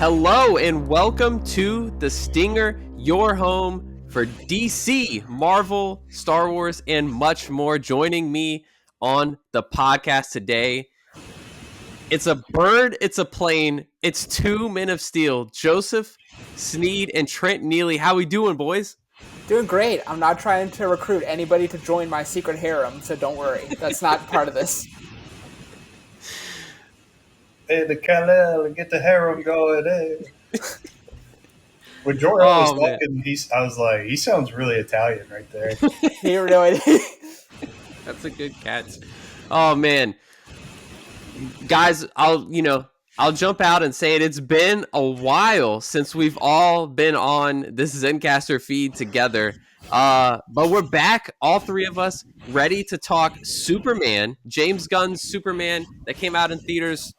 Hello and welcome to The Stinger, your home for DC, Marvel, Star Wars, and much more. Joining me on the podcast today, it's a bird, it's a plane, it's two men of steel, Joseph, Snead, and Trent Neely. How we doing, boys? Doing great. I'm not trying to recruit anybody to join my secret harem, so don't worry. That's not part of this. Hey, the Kal-El, get the harem going, hey. When Jordan was talking, I was like, he sounds really Italian right there. He really That's a good catch. Oh, man. Guys, I'll jump out and say it. It's been a while since we've all been on this Zencastr feed together. But we're back, all three of us, ready to talk Superman, James Gunn's Superman that came out in theaters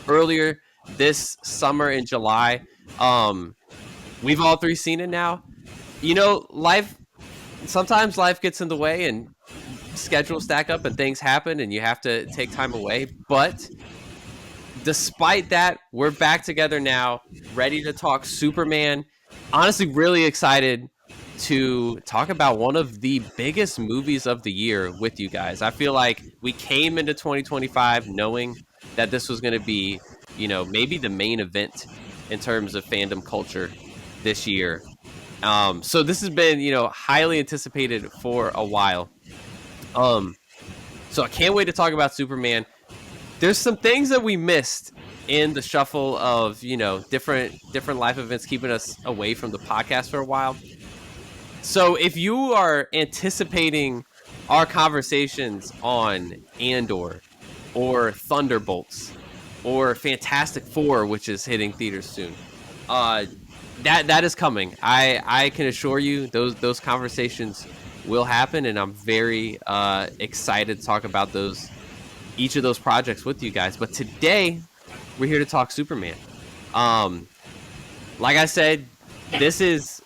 earlier this summer in July. We've all three seen it now. You know, sometimes life gets in the way and schedules stack up and things happen and you have to take time away. But despite that, we're back together now, ready to talk Superman. Honestly, really excited to talk about one of the biggest movies of the year with you guys. I feel like we came into 2025 knowing that this was going to be, maybe the main event in terms of fandom culture this year. So this has been, highly anticipated for a while. So I can't wait to talk about Superman. There's some things that we missed in the shuffle of, different life events keeping us away from the podcast for a while. So if you are anticipating our conversations on Andor or Thunderbolts or Fantastic Four, which is hitting theaters soon, that is coming. I can assure you those conversations will happen, and I'm very excited to talk about each of those projects with you guys. But today we're here to talk Superman. Like I said, this is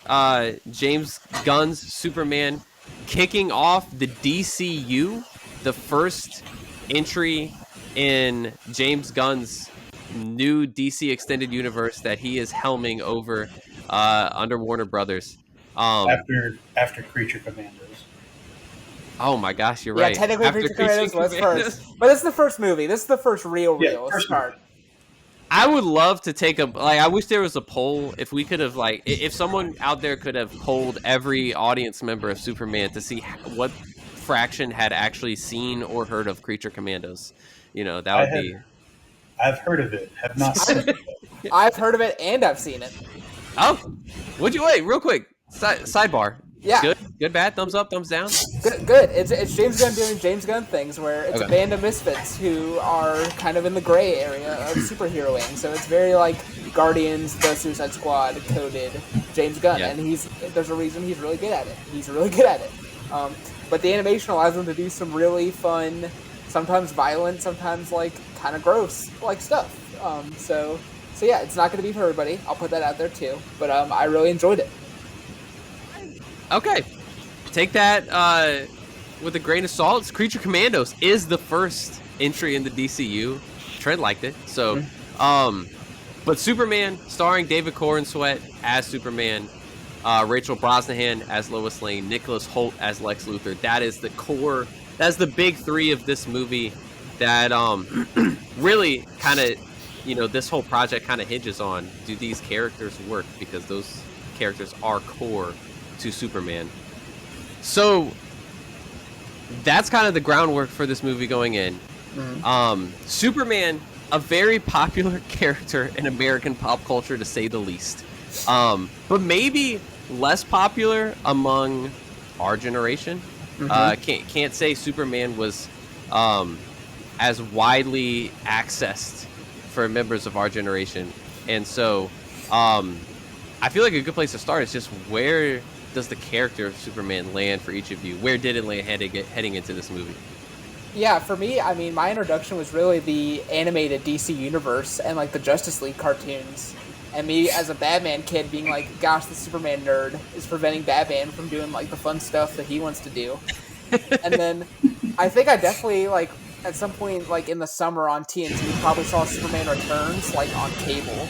James Gunn's Superman kicking off the DCU, the first entry in James Gunn's new DC extended universe that he is helming over under Warner Brothers. After Creature Commandos. Oh my gosh, you're right. Yeah, technically Creature Commandos was first. But it's the first movie. This is the first real start. I would love to take I wish there was a poll. If we could have, if someone out there could have polled every audience member of Superman to see what fraction had actually seen or heard of Creature Commandos. That would be... I've heard of it. Have not seen it. I've heard of it and I've seen it. Oh, wait, real quick. Sidebar. Yeah. Good, bad, thumbs up, thumbs down? Good. It's James Gunn doing James Gunn things where it's a band of misfits who are kind of in the gray area of superheroing. So it's very like Guardians, the Suicide Squad coded James Gunn. Yeah. And there's a reason he's really good at it. But the animation allows him to do some really fun, sometimes violent, sometimes kind of gross stuff. So yeah, it's not going to be for everybody. I'll put that out there too. But I really enjoyed it. Okay, take that with a grain of salt. Creature Commandos is the first entry in the DCU. Trent liked it, so. But Superman, starring David Corenswet as Superman, Rachel Brosnahan as Lois Lane, Nicholas Hoult as Lex Luthor. That is the core. That's the big three of this movie. That really kind of, this whole project kind of hinges on: do these characters work? Because those characters are core to Superman. So that's kind of the groundwork for this movie going in. Mm-hmm. Superman, a very popular character in American pop culture, to say the least, but maybe less popular among our generation. Mm-hmm. Can't say Superman was as widely accessed for members of our generation, and so I feel like a good place to start is just where does the character of Superman land for each of you? Where did it land heading into this movie? Yeah, for me, I mean, my introduction was really the animated DC universe and the Justice League cartoons. And me as a Batman kid being like, gosh, the Superman nerd is preventing Batman from doing the fun stuff that he wants to do. And then I think I definitely at some point in the summer on TNT probably saw Superman Returns on cable.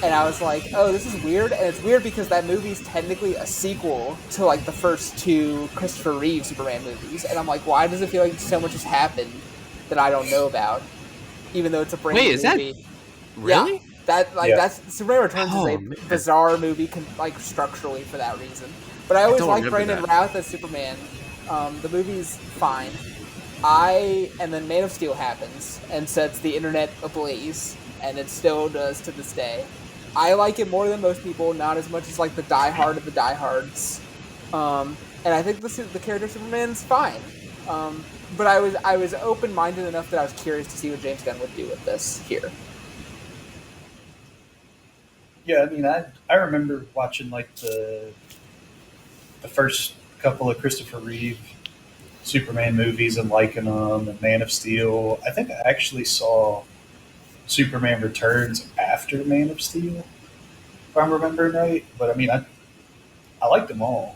and I was like, oh, this is weird. And it's weird because that movie's technically a sequel to like the first two Christopher Reeve Superman movies, and I'm like, why does it feel like so much has happened that I don't know about, even though it's a brand new movie? Wait, is that really? Yeah, that's Superman Returns is a man. bizarre movie, like structurally for that reason. But I always liked Brandon Routh as Superman. The movie's fine. And then Man of Steel happens and sets the internet ablaze, and it still does to this day. I like it more than most people, not as much as like the diehard of the diehards. And I think the character Superman's fine. But I was open-minded enough that I was curious to see what James Gunn would do with this here. Yeah, I mean, I remember watching like the first couple of Christopher Reeve Superman movies and liking them, and Man of Steel. I think I actually saw Superman Returns after Man of Steel, if I'm remembering right. But I mean, I liked them all.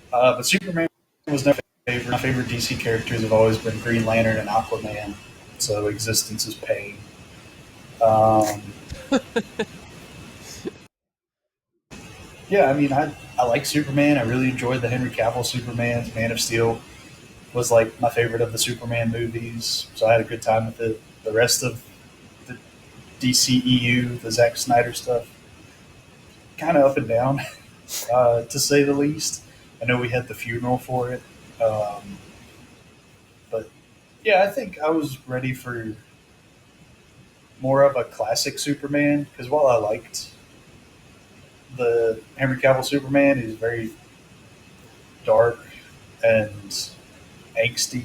But Superman was never my favorite. My favorite DC characters have always been Green Lantern and Aquaman. So existence is pain. Yeah, I mean, I like Superman. I really enjoyed the Henry Cavill Superman. Man of Steel was like my favorite of the Superman movies. So I had a good time with it. The rest of the DCEU, the Zack Snyder stuff, kind of up and down, to say the least. I know we had the funeral for it. But yeah, I think I was ready for more of a classic Superman, because while I liked the Henry Cavill Superman, he's very dark and angsty,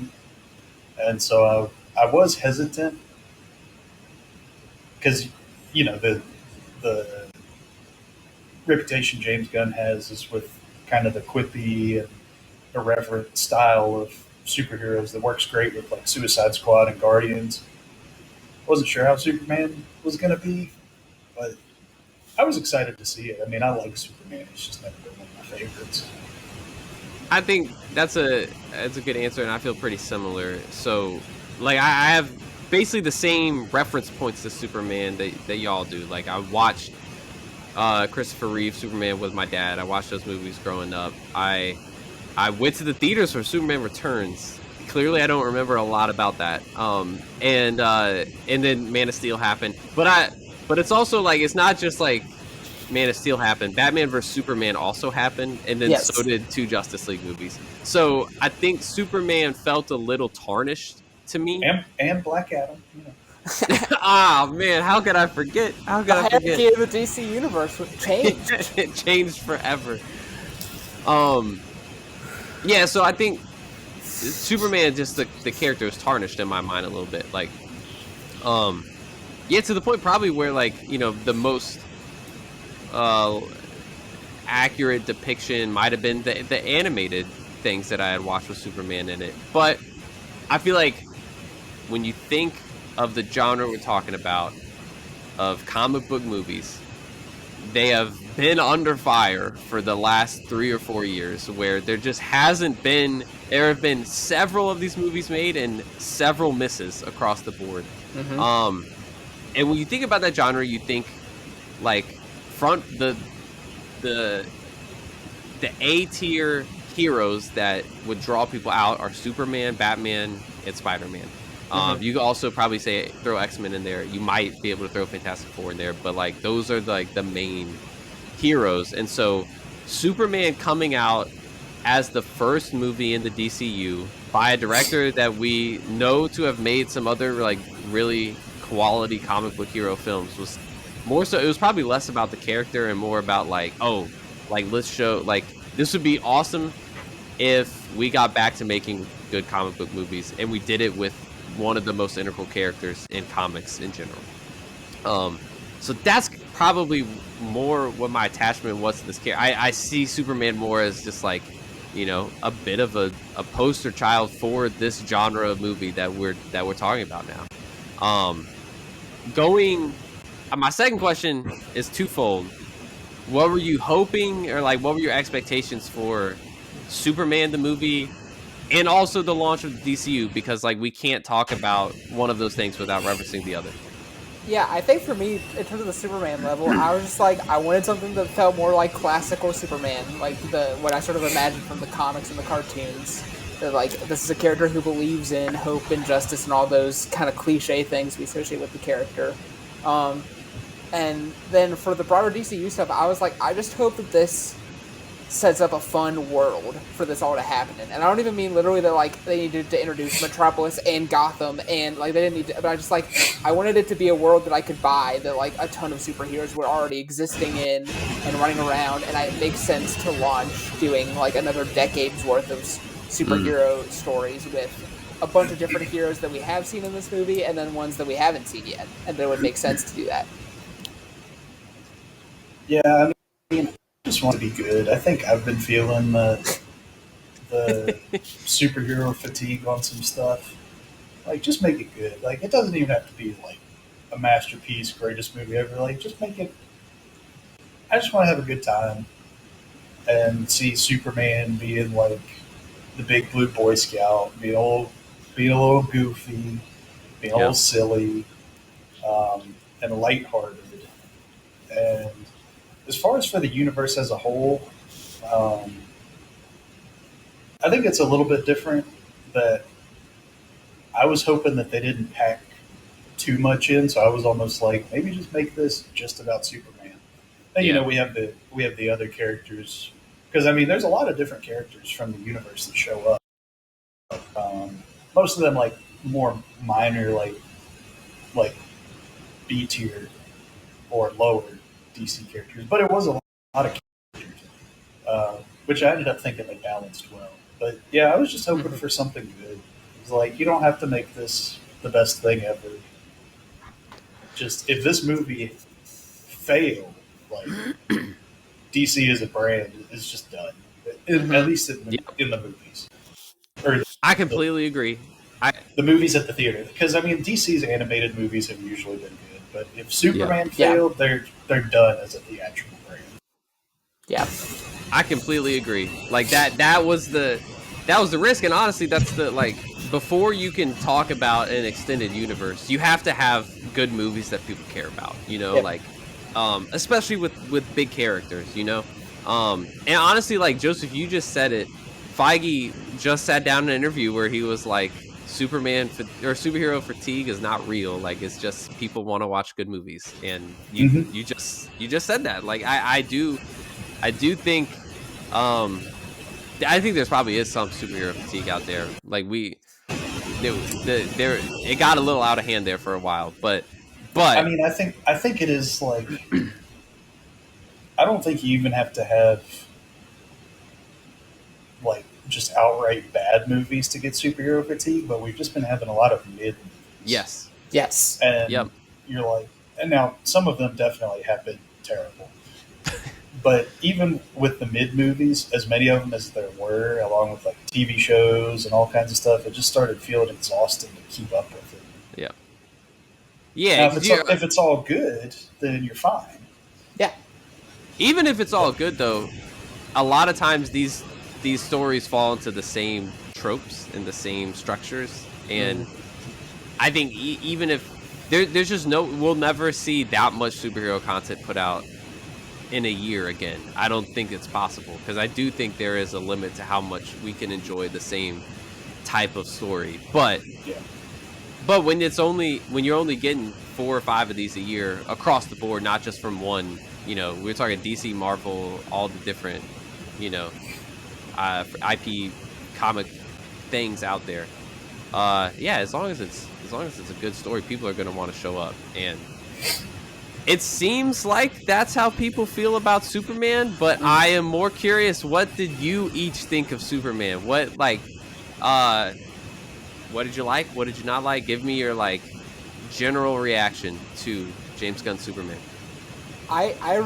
and so I was hesitant because the reputation James Gunn has is with kind of the quippy and irreverent style of superheroes that works great with like Suicide Squad and Guardians. Wasn't sure how Superman was going to be, but I was excited to see it. I mean, I like Superman. It's just never been one of my favorites. I think that's a good answer, and I feel pretty similar. So, like, I have basically the same reference points to Superman that y'all do. Like, I watched Christopher Reeve Superman with my dad. I watched those movies growing up. I went to the theaters for Superman Returns. Clearly, I don't remember a lot about that. And then Man of Steel happened. But it's also like, it's not just like Man of Steel happened. Batman vs. Superman also happened, and then so did two Justice League movies. So I think Superman felt a little tarnished to me. And Black Adam. Ah, man, how could I forget? How could I forget? The hierarchy of the DC universe changed. It changed forever. Yeah, so I think Superman, just the character is tarnished in my mind a little bit. Like, yeah, to the point probably where, like, the most accurate depiction might have been the animated things that I had watched with Superman in it. But I feel like when you think of the genre we're talking about, of comic book movies, they have been under fire for the last 3 or 4 years, where there just hasn't been. There have been several of these movies made and several misses across the board. Mm-hmm. And when you think about that genre, you think like the A tier heroes that would draw people out are Superman, Batman, and Spider-Man. You could also probably say throw X-Men in there. You might be able to throw Fantastic Four in there, but like those are like the main heroes. And so Superman coming out as the first movie in the DCU by a director that we know to have made some other like really quality comic book hero films was more so. It was probably less about the character and more about like, oh, like let's show, like, this would be awesome if we got back to making good comic book movies, and we did it with one of the most integral characters in comics in general. So that's probably more what my attachment was to this character. I see Superman more as just like, a bit of a poster child for this genre of movie that we're talking about now. My second question is twofold. What were you hoping, or like what were your expectations for Superman the movie, and also the launch of the DCU? Because like we can't talk about one of those things without referencing the other. Yeah, I think for me, in terms of the Superman level, I was just like, I wanted something that felt more like classical Superman, like what I sort of imagined from the comics and the cartoons. That like this is a character who believes in hope and justice and all those kind of cliche things we associate with the character. And then for the broader DCU stuff, I was like, I just hope that this sets up a fun world for this all to happen in. And I don't even mean literally that like they needed to introduce Metropolis and Gotham and like they didn't need to, but I just like I wanted it to be a world that I could buy that like a ton of superheroes were already existing in and running around, and it makes sense to launch doing like another decade's worth of superhero stories with a bunch of different heroes that we have seen in this movie and then ones that we haven't seen yet, and it would make sense to do that. Yeah, I mean, I just want to be good. I think I've been feeling the superhero fatigue on some stuff. Like, just make it good. Like, it doesn't even have to be like a masterpiece, greatest movie ever. Like, just make it. I just want to have a good time and see Superman being like the big blue Boy Scout, being a little goofy, being a little silly, and lighthearted. And as far as for the universe as a whole, I think it's a little bit different. That I was hoping that they didn't pack too much in, so I was almost like maybe just make this just about Superman. And you know, we have the other characters, because I mean, there's a lot of different characters from the universe that show up. Most of them like more minor, like B tier or lower DC characters, but it was a lot of characters, which I ended up thinking they balanced well. But yeah, I was just hoping for something good. It's like you don't have to make this the best thing ever. Just if this movie failed, like DC as a brand is just done. At least in the movies. Or I completely agree. The movies at the theater, because I mean DC's animated movies have usually been good, but if Superman failed, they're done as a theatrical brand. Yeah, I completely agree. Like that was the risk, and honestly, that's the like before you can talk about an extended universe, you have to have good movies that people care about. You know, like especially with big characters. You know, and honestly, like Joseph, you just said it. Feige just sat down in an interview where he was like, superhero fatigue is not real. Like it's just people want to watch good movies, and you just said that. Like I do think I think there's probably is some superhero fatigue out there. Like it got a little out of hand there for a while, but I mean, I think it is like I don't think you even have to have like just outright bad movies to get superhero fatigue, but we've just been having a lot of mid movies. Yes. And you're like, and now some of them definitely have been terrible. But even with the mid movies, as many of them as there were, along with like TV shows and all kinds of stuff, it just started feeling exhausting to keep up with it. Yeah. Yeah. Now, if it's all good, then you're fine. Yeah. Even if it's all good, though, a lot of times these stories fall into the same tropes and the same structures, and I think even if there's just we'll never see that much superhero content put out in a year again. I don't think it's possible, because I do think there is a limit to how much we can enjoy the same type of story. But when you're only getting 4 or 5 of these a year across the board, not just from one, you know, we're talking DC, Marvel, all the different, you know, IP comic things out there. As long as it's a good story, people are going to want to show up, and it seems like that's how people feel about Superman. But I am more curious, what did you each think of Superman? What did you like? What did you not like? Give me your like general reaction to James Gunn Superman. I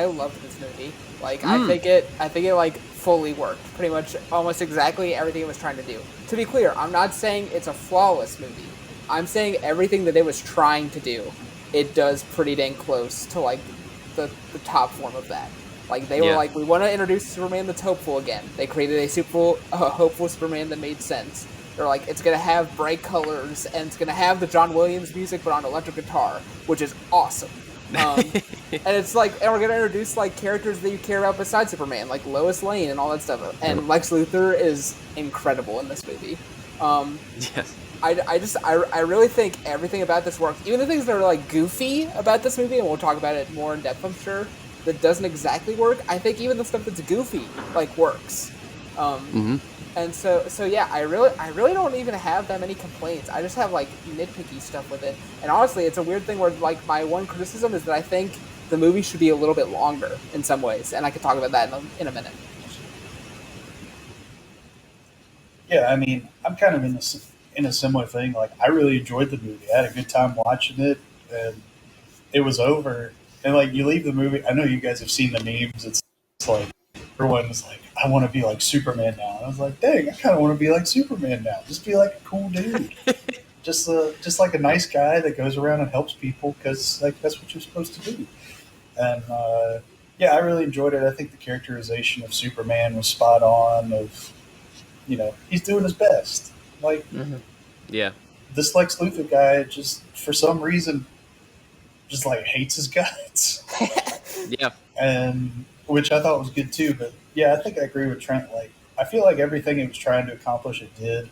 loved this movie. Like I think it like fully worked. Pretty much almost exactly everything it was trying to do. To be clear, I'm not saying it's a flawless movie. I'm saying everything that it was trying to do, it does pretty dang close to like the top form of that. Like they were like, we want to introduce Superman that's hopeful again. They created a hopeful Superman that made sense. They're like, it's going to have bright colors, and it's going to have the John Williams music, but on electric guitar, which is awesome. And it's like, and we're going to introduce like characters that you care about besides Superman, like Lois Lane and all that stuff. And Lex Luthor is incredible in this movie. Yes. I really think everything about this works. Even the things that are like goofy about this movie, and we'll talk about it more in depth, I'm sure, that doesn't exactly work. I think even the stuff that's goofy like works. And so yeah, I really don't even have that many complaints. I just have like nitpicky stuff with it. And honestly, it's a weird thing where like my one criticism is that I think the movie should be a little bit longer in some ways, and I can talk about that in a minute. Yeah, I mean, I'm kind of in a similar thing. Like, I really enjoyed the movie. I had a good time watching it, and it was over. And like, you leave the movie. I know you guys have seen the memes. It's like everyone's like, I want to be like Superman now. And I was like, dang, I kind of want to be like Superman now. Just be like a cool dude. just like a nice guy that goes around and helps people because like that's what you're supposed to do. And yeah, I really enjoyed it. I think the characterization of Superman was spot on. He's doing his best. Like, Yeah. this Lex Luthor guy just for some reason just like hates his guts. Yeah. And which I thought was good too. But yeah, I think I agree with Trent. Like, I feel like everything it was trying to accomplish, it did.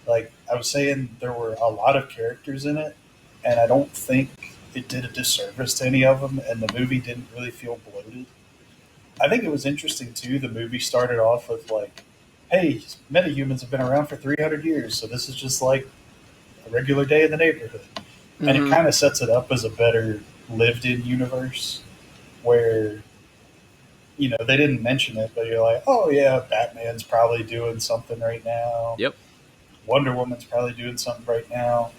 Like I was saying, there were a lot of characters in it, and I don't think it did a disservice to any of them. And the movie didn't really feel bloated. I think it was interesting too. The movie started off with like, "Hey, metahumans have been around for 300 years, so this is just like a regular day in the neighborhood," and it kind of sets it up as a better lived-in universe where. They didn't mention it, but you're like, oh, yeah, Batman's probably doing something right now. Yep. Wonder Woman's probably doing something right now.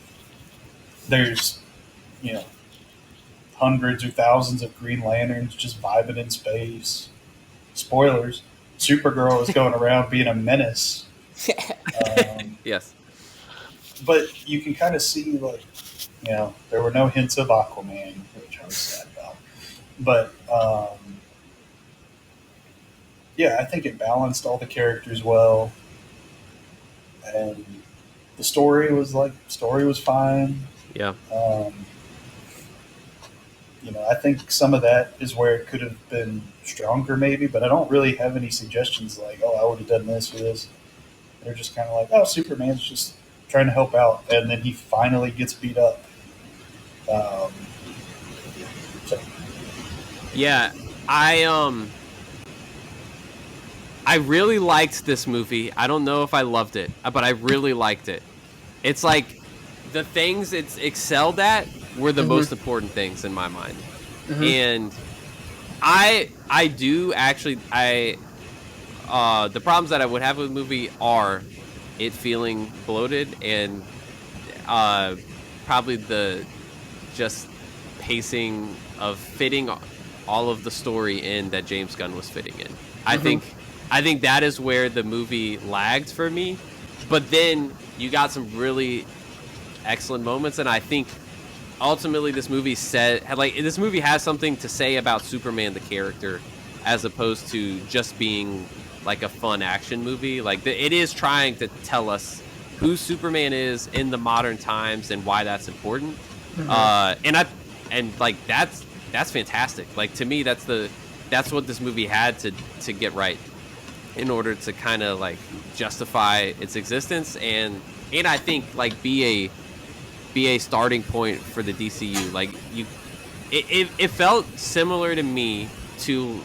There's, hundreds or thousands of Green Lanterns just vibing in space. Spoilers, Supergirl is going around being a menace. Yes. But you can kind of see, like, there were no hints of Aquaman, which I was sad about. But, yeah, I think it balanced all the characters well, and the story was fine. Yeah. I think some of that is where it could have been stronger, maybe, but I don't really have any suggestions like, oh, I would have done this or this. They're just kind of like, oh, Superman's just trying to help out, and then he finally gets beat up. Yeah, I really liked this movie. I don't know if I loved it, but I really liked it. It's like the things it's excelled at were the most important things in my mind. And I do actually the problems that I would have with the movie are it feeling bloated and probably the just pacing of fitting all of the story in that James Gunn was fitting in. I think that is where the movie lagged for me. But then you got some really excellent moments, and I think ultimately this movie has something to say about Superman the character, as opposed to just being like a fun action movie. Like it is trying to tell us who Superman is in the modern times and why that's important. And that's fantastic. Like, to me, that's what this movie had to get right in order to kind of like justify its existence and I think like be a starting point for the DCU. Like it felt similar to me to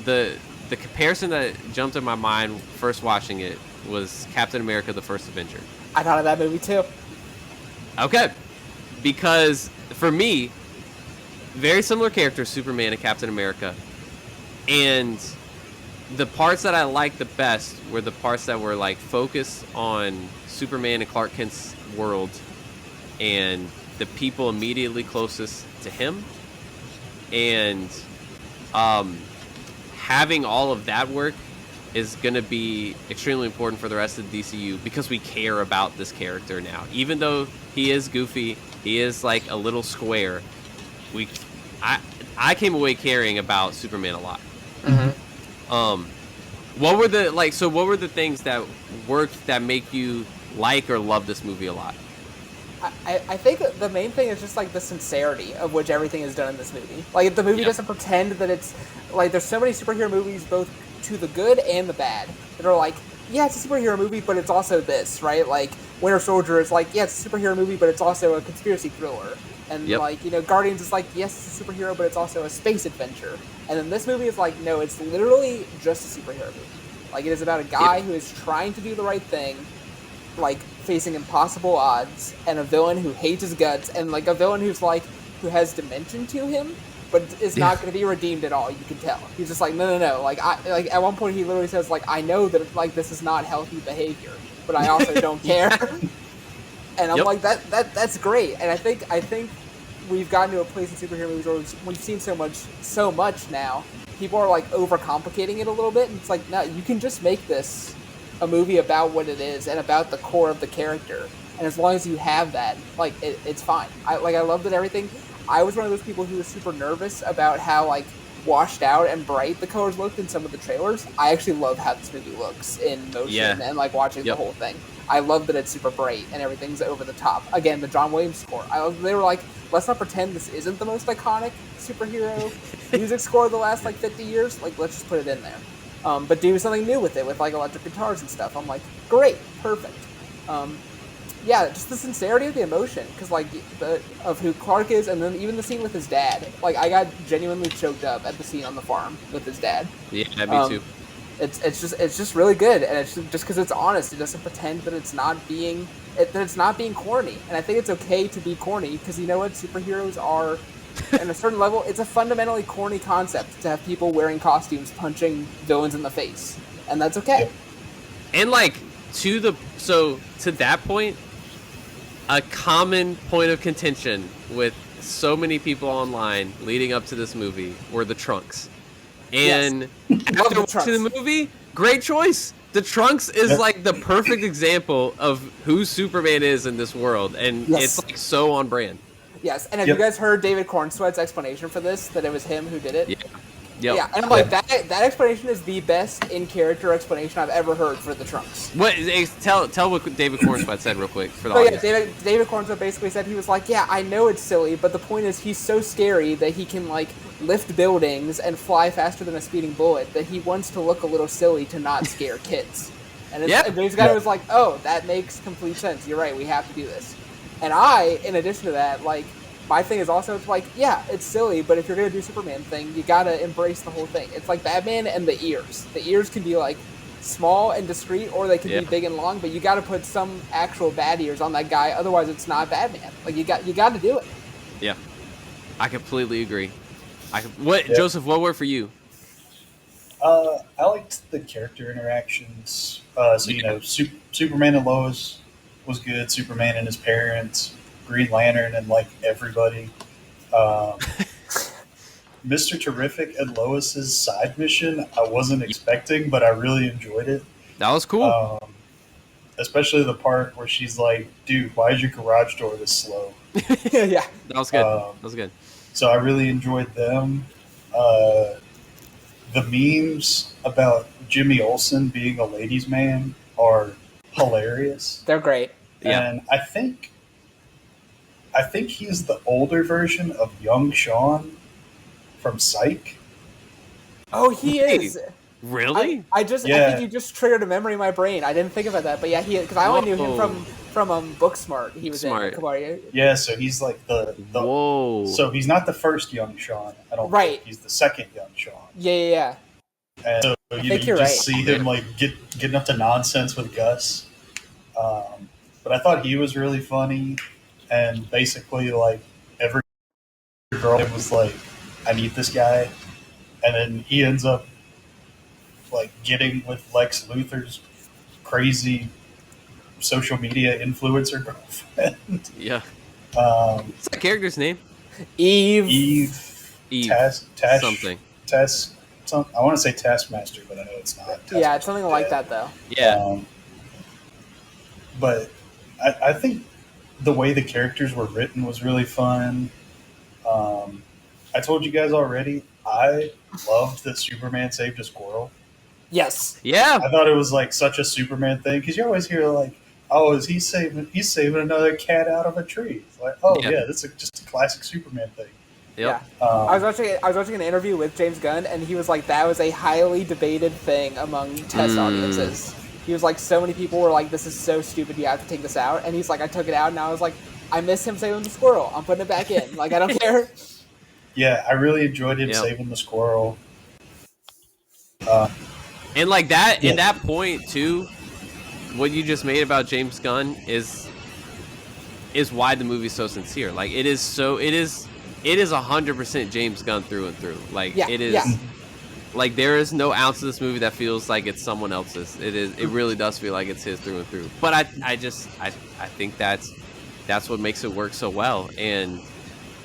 the comparison that jumped in my mind first watching it was Captain America: The First Avenger. I thought of that movie too. Okay, because for me, very similar characters, Superman and Captain America, and the parts that I liked the best were the parts that were like focused on Superman and Clark Kent's world and the people immediately closest to him, and having all of that work is going to be extremely important for the rest of the DCU because we care about this character now. Even though he is goofy, he is like a little square, I came away caring about Superman a lot. What were the what were the things that worked that make you like or love this movie a lot? I think the main thing is just like the sincerity of which everything is done in this movie. Like the movie doesn't pretend that it's like there's so many superhero movies both to the good and the bad that are like, yeah, it's a superhero movie, but it's also this, right? Like Winter Soldier is like, yeah, it's a superhero movie, but it's also a conspiracy thriller. And like, you know, Guardians is like, yes, it's a superhero, but it's also a space adventure. And then this movie is like, no, it's literally just a superhero movie. Like it is about a guy who is trying to do the right thing, like facing impossible odds, and a villain who hates his guts, and like a villain who has dimension to him, but is not going to be redeemed at all. You can tell he's just like no. Like at one point he literally says like, I know that like this is not healthy behavior, but I also don't care. And I'm like that's great. And I think we've gotten to a place in superhero movies where we've seen so much now. People are like overcomplicating it a little bit, and it's like no, you can just make this a movie about what it is and about the core of the character, and as long as you have that, like it's fine. I loved it, everything. I was one of those people who was super nervous about how like washed out and bright the colors looked in some of the trailers. I actually love how this movie looks in motion and like watching the whole thing. I love that it's super bright and everything's over the top. Again, the John Williams score. They were like, let's not pretend this isn't the most iconic superhero music score of the last like 50 years. Like, let's just put it in there. But do something new with it, with like electric guitars and stuff. I'm like, great, perfect. Yeah, just the sincerity of the emotion, because like of who Clark is, and then even the scene with his dad. Like I got genuinely choked up at the scene on the farm with his dad. Yeah, me too. It's just really good, and it's just because it's honest. It doesn't pretend that it's not being corny, and I think it's okay to be corny, because you know what, superheroes are. At a certain level, it's a fundamentally corny concept to have people wearing costumes punching villains in the face, and that's okay. And like to that point, a common point of contention with so many people online leading up to this movie were the trunks. And after watching the movie, great choice. The trunks is like the perfect example of who Superman is in this world, and it's like so on brand. Yes, and have you guys heard David Cornsweat's explanation for this? That it was him who did it. Yeah, and I'm like that explanation is the best in character explanation I've ever heard for the trunks. What? Tell what David Cornsweat said real quick for the audience. David Cornsweat basically said, he was like, yeah, I know it's silly, but the point is he's so scary that he can like lift buildings and fly faster than a speeding bullet, that he wants to look a little silly to not scare kids. And James Gunn was like, oh, that makes complete sense. You're right. We have to do this. And I, in addition to that, like, my thing is also, it's like, yeah, it's silly, but if you're going to do Superman thing, you got to embrace the whole thing. It's like Batman and the ears. The ears can be, like, small and discreet, or they can be big and long, but you got to put some actual bat ears on that guy, otherwise it's not Batman. Like, you got to do it. Yeah. I completely agree. Joseph, what were for you? I liked the character interactions. Superman and Lois was good. Superman and his parents, Green Lantern, and like everybody. Mr. Terrific and Lois's side mission, I wasn't expecting, but I really enjoyed it. That was cool. Especially the part where she's like, "Dude, why is your garage door this slow?" Yeah, that was good. So I really enjoyed them. The memes about Jimmy Olsen being a ladies' man are hilarious. They're great. And I think he's the older version of young Sean from Psych. Oh, he is. Really? I think you just triggered a memory in my brain. I didn't think about that, but yeah, because I only knew him from Booksmart. He was in. Come on, yeah, so he's like the Whoa. So he's not the first young Sean. I don't think he's the second young Sean. Yeah. And so you just see him like getting up to nonsense with Gus. But I thought he was really funny, and basically like every girl was like, I need this guy, and then he ends up like getting with Lex Luthor's crazy social media influencer girlfriend. Yeah. What's that character's name? Eve. Something. I want to say Taskmaster, but I know it's not. Yeah, it's something like that though. Yeah. But I think the way the characters were written was really fun. I told you guys already, I loved that Superman saved a squirrel. Yes. Yeah. I thought it was like such a Superman thing because you always hear like, "Oh, is he saving? He's saving another cat out of a tree." It's like, oh Yeah. yeah, that's just a classic Superman thing. Yep. Yeah. I was watching an interview with James Gunn, and he was like, that was a highly debated thing among test audiences. He was like, so many people were like, this is so stupid, you have to take this out. And he's like, I took it out, and I was like, I miss him saving the squirrel. I'm putting it back in. Like, I don't care. Yeah, I really enjoyed him saving the squirrel. And like that, Yeah. in that point too, what you just made about James Gunn is why the movie's so sincere. Like it is 100% James Gunn through and through. Like it is, like there is no ounce of this movie that feels like it's someone else's. It really does feel like it's his through and through. But I think that's what makes it work so well. And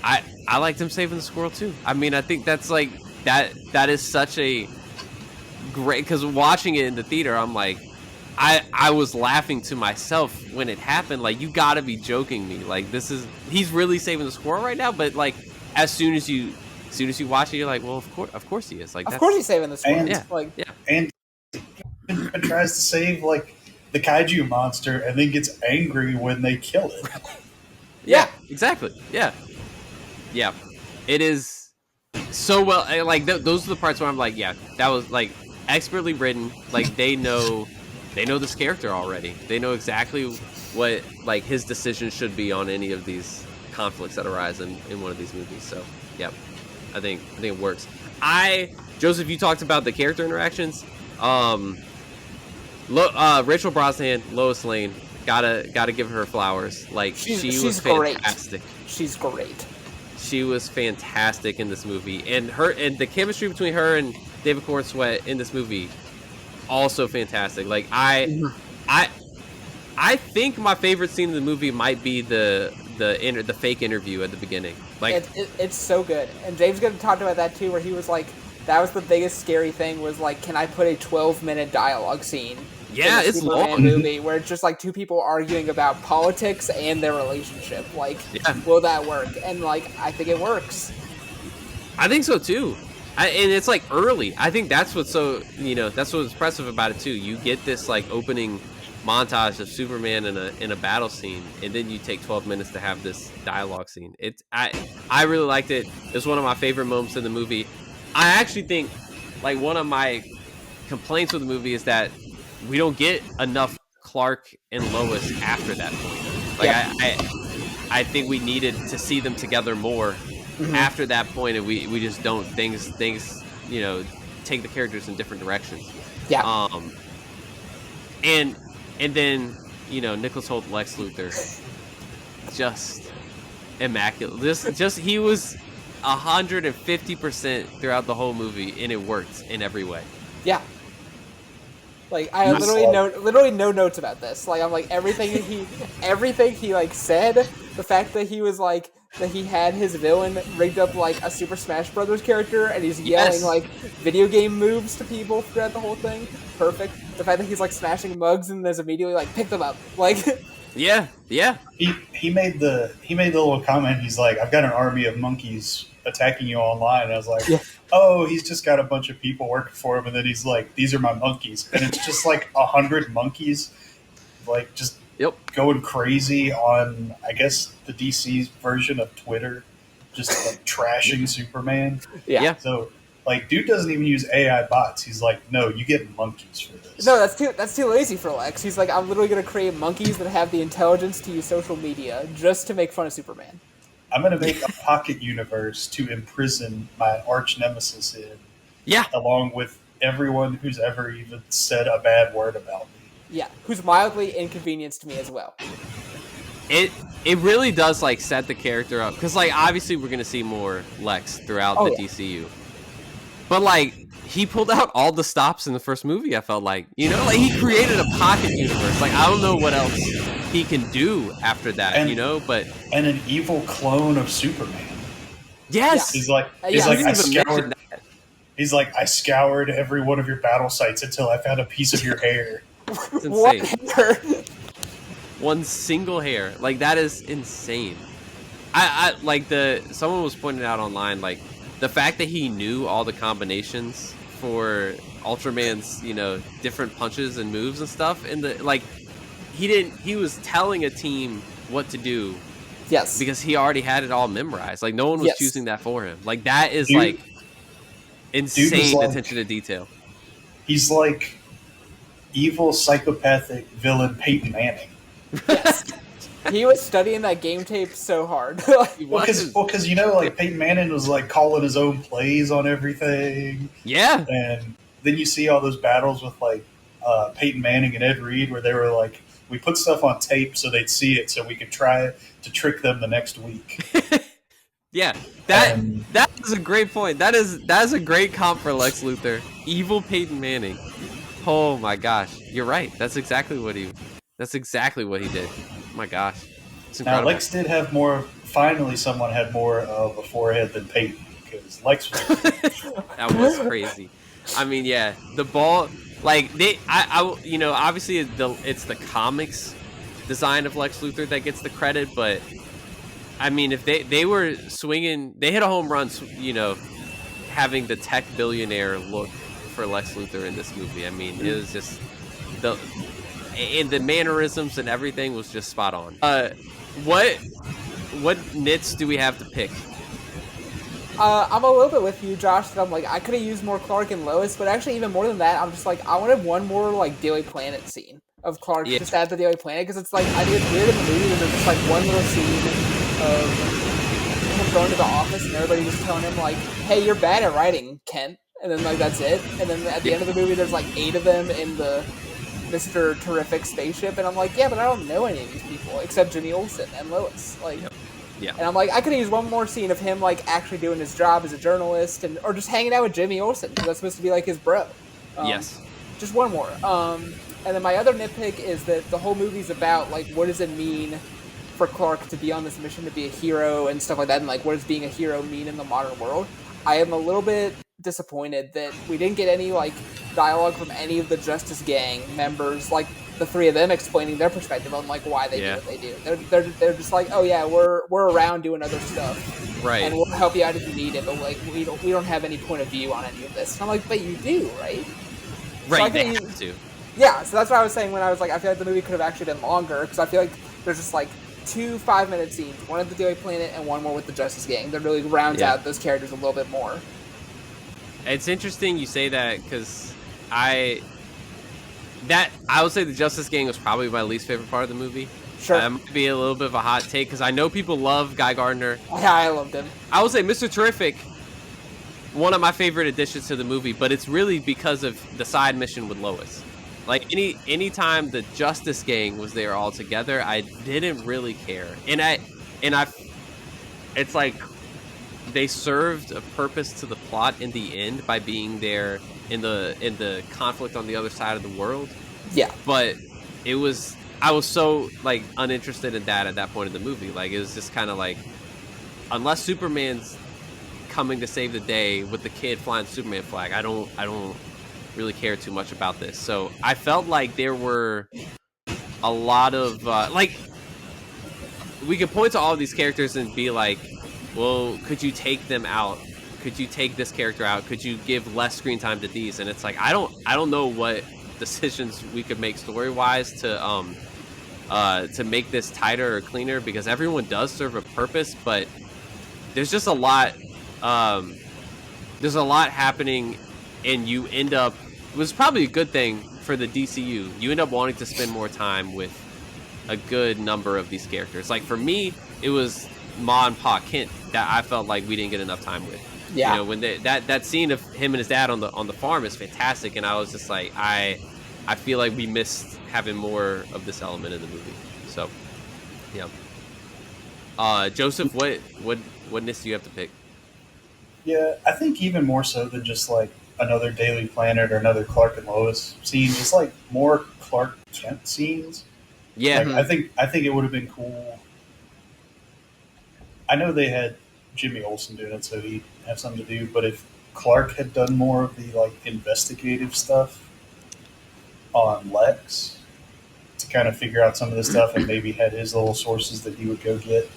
I liked him saving the squirrel too. I mean, I think that's like that is such a great, because watching it in the theater, I'm like, I was laughing to myself when it happened. Like, you gotta be joking me. Like, he's really saving the squirrel right now. But like, as soon as you watch it, you're like, well, of course he is. Like, of course he's saving the squirrel. And and tries to save like the kaiju monster, and then gets angry when they kill it. Yeah, exactly. Yeah. It is so well. Like those are the parts where I'm like, yeah, that was like expertly written. Like they know this character already. They know exactly what like his decision should be on any of these conflicts that arise in one of these movies. So yeah, I think it works. Joseph, you talked about the character interactions. Rachel Brosnahan, Lois Lane, gotta give her flowers. Like she was fantastic. She's great. She was fantastic in this movie, and the chemistry between her and David Corn Sweat in this movie also fantastic. Like I think my favorite scene in the movie might be the fake interview at the beginning. Like it's so good. And James Gunn talked about that too, where he was like, that was the biggest scary thing, was like, can I put a 12-minute dialogue scene Yeah, it's Superman long. movie where it's just like two people arguing about politics and their relationship. Like, will that work? And like, I think it works. I think so too. And it's like early. I think that's what's so, that's what's impressive about it too. You get this like opening montage of Superman in a battle scene, and then you take 12 minutes to have this dialogue scene. I really liked it. It's one of my favorite moments in the movie. I actually think like one of my complaints with the movie is that we don't get enough Clark and Lois after that point. Like I think we needed to see them together more after that point, and we just don't. Things take the characters in different directions. Yeah. And then Nicholas Hoult, Lex Luthor, just immaculate. He was 150% throughout the whole movie, and it worked in every way. Yeah. Like, I literally no notes about this. Like, I'm like, everything he like said, the fact that he was like, that he had his villain rigged up like a Super Smash Brothers character, and he's yelling like video game moves to people throughout the whole thing. Perfect. The fact that he's like smashing mugs and there's immediately like, pick them up. Like, yeah. He made the little comment. He's like, I've got an army of monkeys attacking you online. And I was like, oh, he's just got a bunch of people working for him. And then he's like, these are my monkeys. And it's just like 100 monkeys, like just going crazy on, I guess, the DC's version of Twitter, just like trashing Superman. Yeah. So like, dude doesn't even use AI bots. He's like, no, you get monkeys for this. No, that's too lazy for Lex. He's like, I'm literally going to create monkeys that have the intelligence to use social media just to make fun of Superman. I'm going to make a pocket universe to imprison my arch nemesis in. Yeah. Along with everyone who's ever even said a bad word about me. Yeah, who's mildly inconvenienced to me as well. It really does like set the character up, because like obviously we're gonna see more Lex throughout the DCU, but like he pulled out all the stops in the first movie. I felt like like he created a pocket universe. Like I don't know what else he can do after that, but and an evil clone of Superman. Yes, he's like I scoured every one of your battle sites until I found a piece of your hair. It's insane. One single hair, like that is insane. I like someone was pointing out online, like the fact that he knew all the combinations for Ultraman's, different punches and moves and stuff. In the he was telling a team what to do. Yes. Because he already had it all memorized. Like, no one was choosing that for him. Like, that is insane attention to detail. He's like evil psychopathic villain Peyton Manning. Yes. He was studying that game tape so hard. Because Peyton Manning was like calling his own plays on everything. Yeah. And then you see all those battles with like Peyton Manning and Ed Reed where they were like, we put stuff on tape so they'd see it so we could try to trick them the next week. Yeah, that is a great point. That is a great comp for Lex Luthor. Evil Peyton Manning. Oh my gosh, you're right. That's exactly what he did. Oh my gosh, it's incredible. Now Lex did have more. Finally, someone had more of a forehead than Peyton because Lex was. That was crazy. I mean, yeah, the ball. Like obviously it's the comics design of Lex Luthor that gets the credit, but I mean, if they were swinging, they hit a home run, having the tech billionaire look for Lex Luthor in this movie. I mean, it was just the mannerisms and everything was just spot on. What nits do we have to pick? I'm a little bit with you, Josh, that I'm like, I could have used more Clark and Lois, but actually even more than that, I'm just like, I wanted one more like Daily Planet scene of Clark just at the Daily Planet, because it's like, I think it's weird in the movie that there's just like one little scene of him going to the office and everybody just telling him like, hey, you're bad at writing, Kent, and then like that's it, and then at the end of the movie there's like 8 of them in the Mr. Terrific spaceship, and I'm like, yeah, but I don't know any of these people except Jimmy Olsen and Lois, like. Yep. Yeah. And I'm like, I could use one more scene of him like actually doing his job as a journalist, or just hanging out with Jimmy Olsen, because that's supposed to be like his bro. Yes. Just one more. And then my other nitpick is that the whole movie's about like, what does it mean for Clark to be on this mission to be a hero and stuff like that, and like, what does being a hero mean in the modern world? I am a little bit disappointed that we didn't get any like dialogue from any of the Justice Gang members, like the 3 of them explaining their perspective on like why they do what they do. They're just like, oh yeah, we're around doing other stuff, right? And we'll help you out if you need it, but like we don't have any point of view on any of this. And I'm like, but you do, right? Right, So they have to. Yeah, so that's what I was saying when I was like, I feel like the movie could have actually been longer, because I feel like there's just like 2 5-minute scenes, one at the Daily Planet and one more with the Justice Gang, that really rounds out those characters a little bit more. It's interesting you say that, because I would say the Justice Gang was probably my least favorite part of the movie. Sure. That might be a little bit of a hot take, because I know people love Guy Gardner. Yeah, I loved him. I would say Mr. Terrific, one of my favorite additions to the movie, but it's really because of the side mission with Lois. Like, any time the Justice Gang was there all together, I didn't really care. And it's like they served a purpose to the plot in the end by being there in the conflict on the other side of the world. Yeah. But I was so like uninterested in that at that point in the movie. Like, it was just kind of like, unless Superman's coming to save the day with the kid flying the Superman flag, I don't really care too much about this. So I felt like there were a lot of like, we could point to all of these characters and be like, well, could you take them out? Could you take this character out? Could you give less screen time to these? And it's like, I don't know what decisions we could make story wise to make this tighter or cleaner, because everyone does serve a purpose, but there's just a lot happening, and you end up, it was probably a good thing for the DCU, you end up wanting to spend more time with a good number of these characters. Like, for me, it was Ma and Pa Kent that I felt like we didn't get enough time with. Yeah. You know, when that scene of him and his dad on the farm is fantastic, and I was just like, I feel like we missed having more of this element in the movie. So, yeah. Joseph, what nits do you have to pick? Yeah, I think even more so than just like another Daily Planet or another Clark and Lois scene, just like more Clark Kent scenes. Yeah, like, I think it would have been cool. I know they had Jimmy Olsen doing it, so he'd have something to do. But if Clark had done more of the like investigative stuff on Lex to kind of figure out some of this stuff, and maybe had his little sources that he would go get.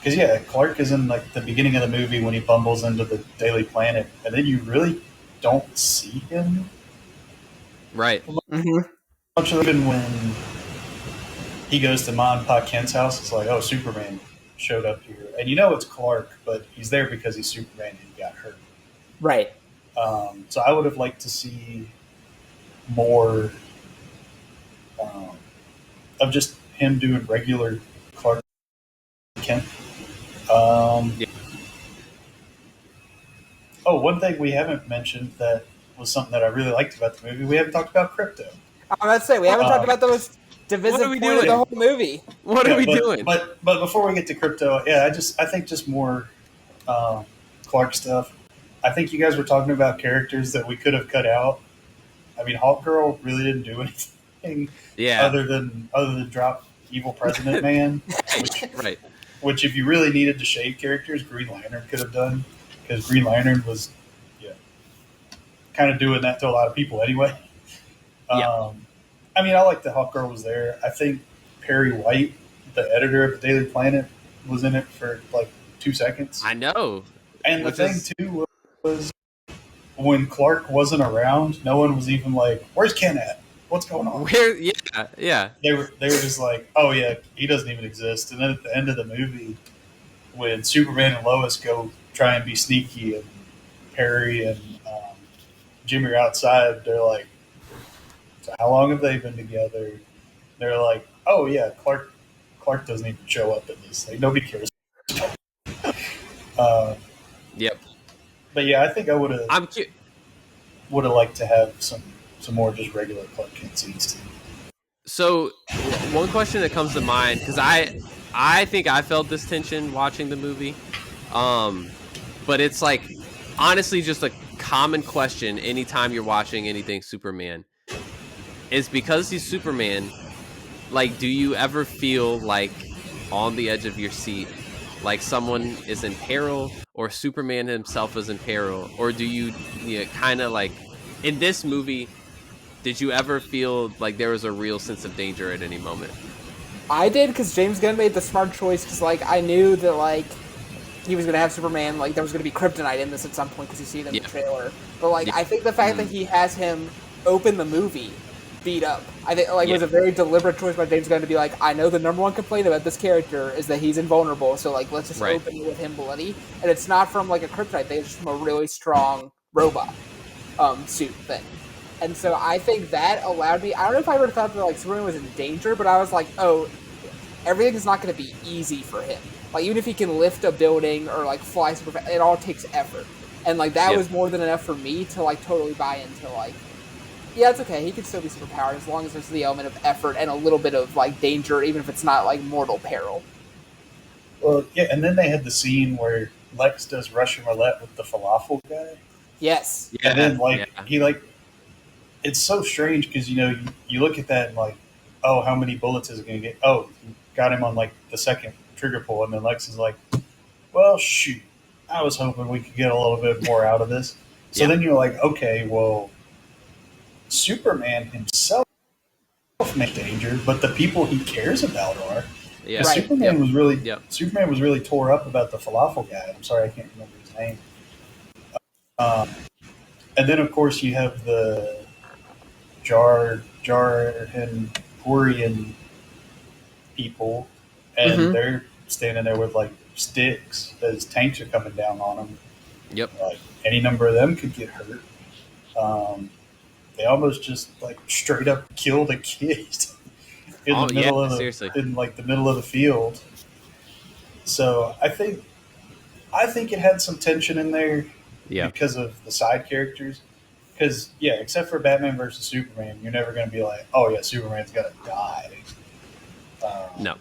Because Clark is in like the beginning of the movie when he bumbles into the Daily Planet, and then you really don't see him Right. much. Even when he goes to Ma and Pa Kent's house, it's like, oh, Superman showed up here, and it's Clark, but he's there because he's Superman and he got hurt. Right. So I would have liked to see more of just him doing regular Clark Kent. Yeah. Oh, one thing we haven't mentioned that was something that I really liked about the movie. We haven't talked about Crypto. I'm about to say we haven't talked about the most divisive we point of doing? the whole movie. What are we doing? But before we get to Crypto, yeah, I think just more Clark stuff. I think you guys were talking about characters that we could have cut out. I mean, Hawk Girl really didn't do anything other than drop evil President Man, Right. Which, if you really needed to shade characters, Green Lantern could have done, because Green Lantern was, kind of doing that to a lot of people anyway. Yeah. I mean, I like that Hawk Girl was there. I think Perry White, the editor of the Daily Planet, was in it for like 2 seconds. I know. And the thing too was when Clark wasn't around, no one was even like, "Where's Ken at? What's going on?" Where? Yeah. They were just like, "Oh yeah, he doesn't even exist." And then at the end of the movie, when Superman and Lois go try and be sneaky, and Perry and Jimmy are outside, they're like, "So how long have they been together?" They're like, "Oh yeah, Clark doesn't even show up in this. Like nobody cares." Yep. But yeah, I think I would have liked to have some more just regular Clark Kent scenes too. So one question that comes to mind, because I think I felt this tension watching the movie, but it's like honestly just a common question anytime you're watching anything Superman, is because he's Superman, like, do you ever feel like on the edge of your seat, like someone is in peril, or Superman himself is in peril, or do you kind of like in this movie, did you ever feel like there was a real sense of danger at any moment? I did, because James Gunn made the smart choice, because like I knew that like he was gonna have Superman, like there was gonna be kryptonite in this at some point because you see it in the trailer. But like I think the fact that he has him open the movie beat up, I think like it was a very deliberate choice by James Gunn to be like, I know the number one complaint about this character is that he's invulnerable, so like let's just open it with him bloody, and it's not from like a kryptonite thing, it's just from a really strong robot suit thing. And so I think that allowed me, I don't know if I ever thought that like Superman was in danger, but I was like, oh, everything is not going to be easy for him. Like even if he can lift a building or like fly super fast, it all takes effort. And like that was more than enough for me to like totally buy into like, yeah, it's okay, he can still be superpowered as long as there's the element of effort and a little bit of like danger, even if it's not like mortal peril. Well, yeah, and then they had the scene where Lex does Russian roulette with the falafel guy. Yes. Yeah, and then like he like, it's so strange because you look at that and like, oh, how many bullets is it going to get? Oh, you got him on like the second trigger pull, and then Lex is like, well, shoot, I was hoping we could get a little bit more out of this. So then you're like, okay, well, Superman himself may danger, but the people he cares about are. Yeah. Right. Superman was really tore up about the falafel guy. I'm sorry, I can't remember his name. And then of course you have the Jar and Orion people, and they're standing there with like sticks as tanks are coming down on them. Yep. Like any number of them could get hurt. They almost just like straight up killed a kid in the middle of the middle of the field. So I think it had some tension in there because of the side characters. Because, except for Batman versus Superman, you're never going to be like, oh, yeah, Superman's going to die. No.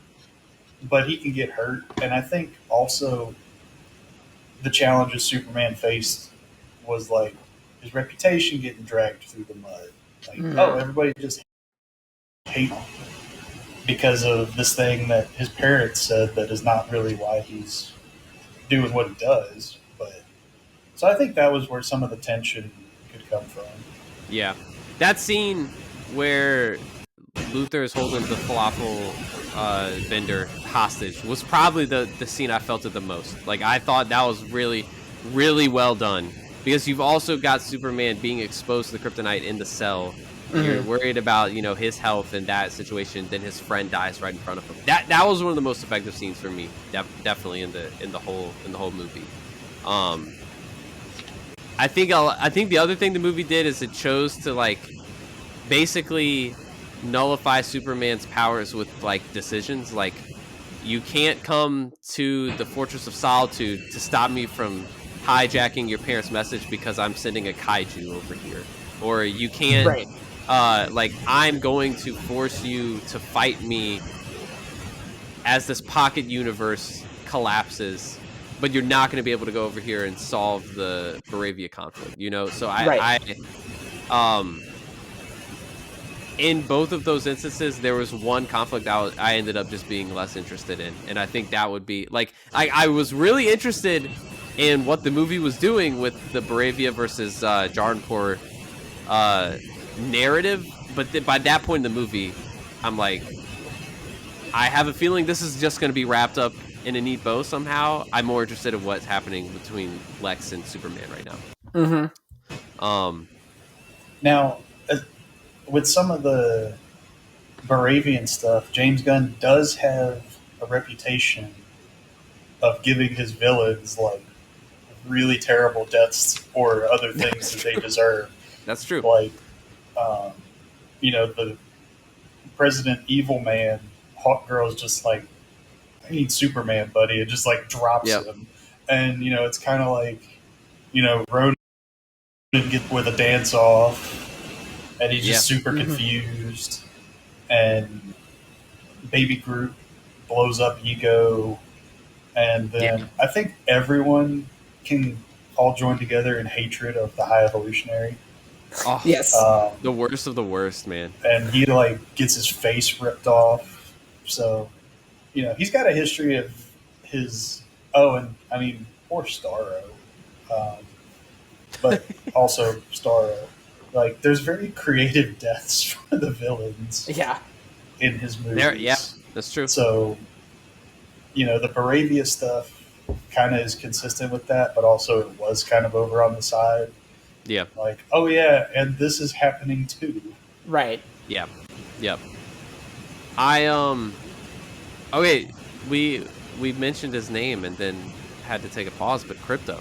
But he can get hurt. And I think also the challenges Superman faced was, like, his reputation getting dragged through the mud. Like, everybody just hates him because of this thing that his parents said that is not really why he's doing what he does. But so I think that was where some of the tension come from. Yeah. That scene where Luthor is holding the falafel vendor hostage was probably the scene I felt it the most. Like I thought that was really, really well done. because you've also got Superman being exposed to the kryptonite in the cell. You're worried about, you know, his health in that situation. Then his friend dies right in front of him. That was one of the most effective scenes for me. Definitely in the whole movie. I think the other thing the movie did is it chose to like basically nullify Superman's powers with like decisions. Like, you can't come to the Fortress of Solitude to stop me from hijacking your parents' message because I'm sending a kaiju over here, or you can't. Right. Like, I'm going to force you to fight me as this pocket universe collapses, but you're not going to be able to go over here and solve the Baravia conflict, you know? So in both of those instances, there was one conflict I ended up just being less interested in. And I think that would be like, I was really interested in what the movie was doing with the Baravia versus Jarnpur narrative. But by that point in the movie, I'm like, I have a feeling this is just going to be wrapped up in a neat bow somehow. I'm more interested in what's happening between Lex and Superman right now. Now, with some of the Baravian stuff, James Gunn does have a reputation of giving his villains like really terrible deaths or other things that they deserve. That's true. Like, you know, the President Evil Man, Hawk Girl's just like, I need Superman, buddy. It just like drops him. And, you know, it's kind of like, you know, Ronan gets with a dance off and he's just super confused. And Baby Groot blows up Ego. And then I think everyone can all join together in hatred of the High Evolutionary. Oh, yes. The worst of the worst, man. And he like gets his face ripped off. So, you know, he's got a history of his. Oh, and I mean, poor Starro. But also Starro. Like, there's very creative deaths for the villains. Yeah. In his movies. Yeah, that's true. So, you know, the Baravia stuff kind of is consistent with that, but also it was kind of over on the side. Yeah. Like, oh yeah, and this is happening too. Right. Yeah. Yep. Okay, we mentioned his name and then had to take a pause, but Crypto.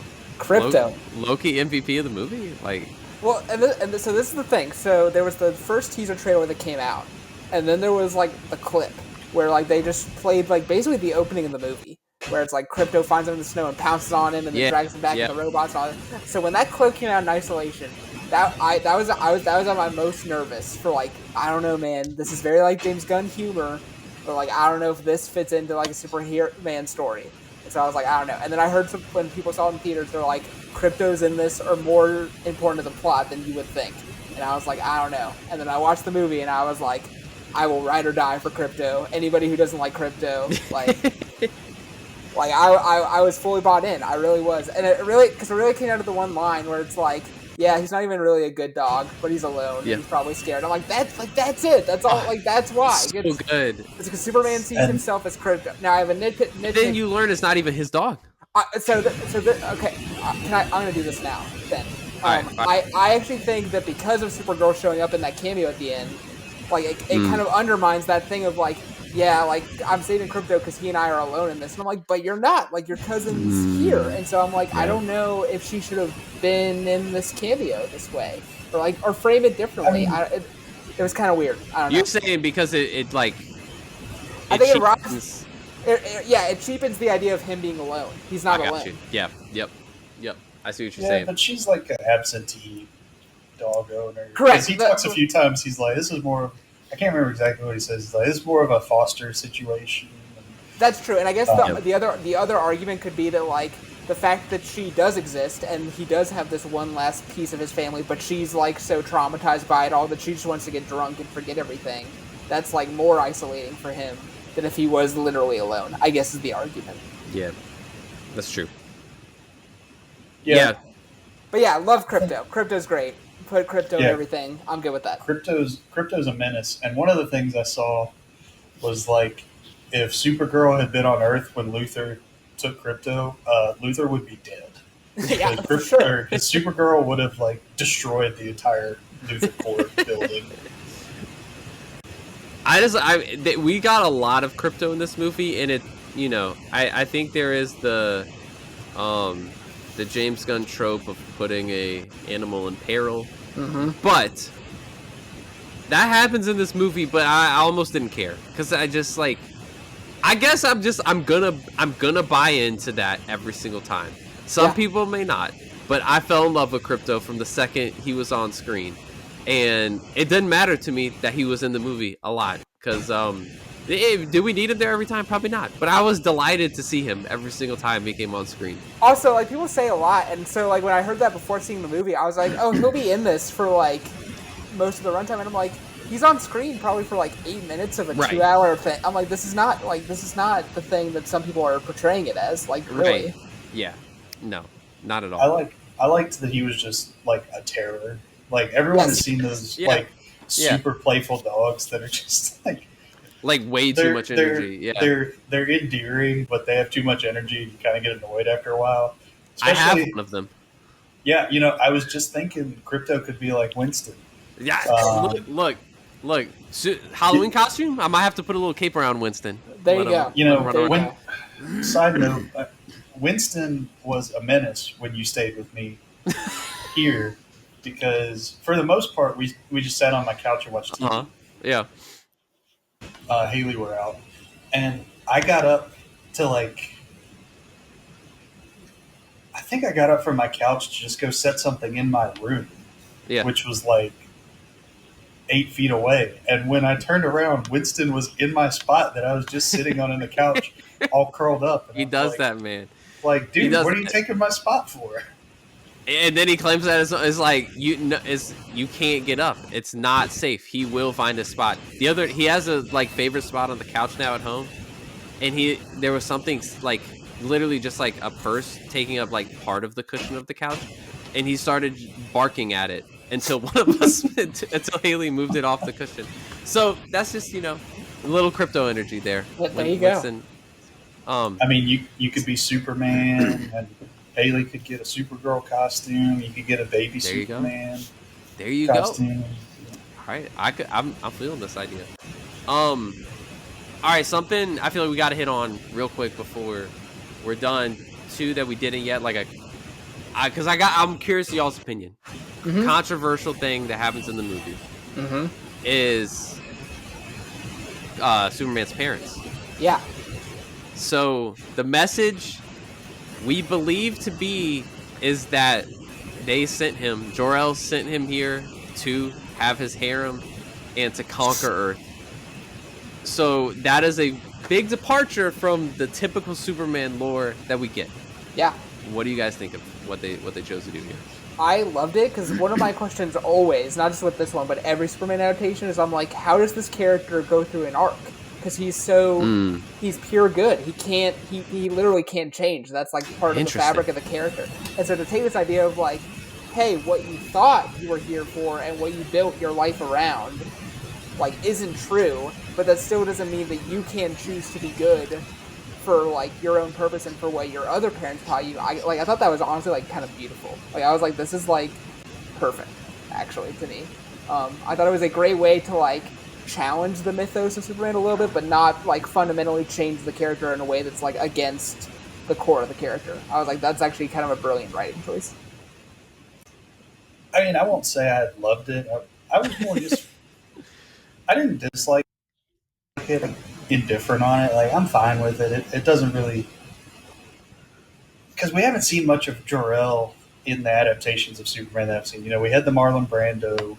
Loki MVP of the movie? Like, well, so this is the thing. So there was the first teaser trailer that came out, and then there was like the clip where like they just played like basically the opening of the movie, where it's like Crypto finds him in the snow and pounces on him and then drags him back to the robots. And all that. So when that clip came out in isolation, that was at my most nervous for like, I don't know, man. This is very like James Gunn humor, but like I don't know if this fits into like a Superman story. And so I was like, I don't know. And then I heard when people saw it in theaters, they're like, Cryptos in this are more important to the plot than you would think. And I was like, I don't know. And then I watched the movie and I was like, I will ride or die for Crypto. Anybody who doesn't like Crypto, like, like I was fully bought in. I really was. And it really came out of the one line where it's like, yeah, he's not even really a good dog, but he's alone. Yeah. He's probably scared. I'm like, that's it. That's all. Like, that's why. So good. It's because Superman sees himself as Crypto. Now I have a nitpick. Then you learn it's not even his dog. Okay. I'm gonna do this now. Then. All right. I actually think that because of Supergirl showing up in that cameo at the end, like it kind of undermines that thing of like, yeah, like I'm saving Crypto because he and I are alone in this, and I'm like, but you're not. Like your cousin's here, and so I'm like, I don't know if she should have been in this cameo this way, or frame it differently. I mean, it was kind of weird. I don't know. You're saying because it like. I think it robs. It cheapens the idea of him being alone. He's not alone. You. Yeah. Yep. I see what you're saying. Yeah, but she's like an absentee dog owner. Correct. He talks a few times. He's like, this is more. I can't remember exactly what he says. He's like, this is more of a foster situation. That's true, and I guess the other argument could be that like the fact that she does exist and he does have this one last piece of his family, but she's like so traumatized by it all that she just wants to get drunk and forget everything. That's like more isolating for him than if he was literally alone, I guess is the argument. Yeah, that's true. Yeah. But yeah, love Crypto. Crypto's great. Put Crypto in everything. I'm good with that. Crypto's a menace. And one of the things I saw was like, if Supergirl had been on Earth when Luthor took Crypto, Luthor would be dead. Yeah, for sure. Because Supergirl would have like destroyed the entire Luthor Corp building. We got a lot of crypto in this movie, and I think there is the James Gunn trope of putting a animal in peril, but that happens in this movie. But I almost didn't care because I just like, I guess I'm gonna buy into that every single time. Some people may not, but I fell in love with crypto from the second he was on screen. And it didn't matter to me that he was in the movie a lot because do we need him there every time? Probably not. But I was delighted to see him every single time he came on screen. Also, like, people say a lot, and so like when I heard that before seeing the movie, I was like, oh, he'll be in this for like most of the runtime, and I'm like, he's on screen probably for like 8 minutes of a 2-hour thing. I'm like, this is not the thing that some people are portraying it as. Like, really? Right. Yeah. No, not at all. I liked that he was just like a terror. Like everyone has seen those like super playful dogs that are just like way too much energy. Yeah, they're endearing, but they have too much energy. You kind of get annoyed after a while. I have one of them. Yeah, I was just thinking Crypto could be like Winston. Yeah, look. Halloween costume. I might have to put a little cape around Winston. There you go. Side note, Winston was a menace when you stayed with me here. Because for the most part, we just sat on my couch and watched TV. Yeah. Haley were out. And I got up to I think I got up from my couch to just go set something in my room. Yeah. Which was 8 feet away. And when I turned around, Winston was in my spot that I was just sitting on the couch, all curled up. And he does that, man. Like, dude, what are you taking my spot for? And then he claims that it's like you can't get up. It's not safe. He will find a spot. He has a favorite spot on the couch now at home, and there was something literally just a purse taking up part of the cushion of the couch, and he started barking at it until one of us until Haley moved it off the cushion. So that's just a little crypto energy there. There you go. I mean, you could be Superman and Haley could get a Supergirl costume. You could get a baby Superman. There you costume. Go. All right, I'm feeling this idea. All right, something I feel like we got to hit on real quick before we're done. Two that we didn't yet, because I'm curious to y'all's opinion. Controversial thing that happens in the movie is Superman's parents. Yeah. So the message we believe to be is that they sent him, Jor-El sent him here to have his harem and to conquer Earth. So that is a big departure from the typical Superman lore that we get. Yeah. What do you guys think of what they chose to do here? I loved it because one of my questions always, not just with this one, but every Superman adaptation is I'm like, how does this character go through an arc? Because he's pure good. He literally can't change. That's part of the fabric of the character. And so to take this idea of hey, what you thought you were here for and what you built your life around, isn't true, but that still doesn't mean that you can choose to be good for your own purpose and for what your other parents taught you. I thought that was honestly kind of beautiful. I was like, this is perfect, actually, to me. I thought it was a great way to challenge the mythos of Superman a little bit, but not fundamentally change the character in a way that's against the core of the character. I was like, that's actually kind of a brilliant writing choice. I mean, I won't say I loved it. I was more just I didn't dislike it, indifferent on it. I'm fine with it. It doesn't really, because we haven't seen much of Jor-El in the adaptations of Superman that I've seen. We had the Marlon Brando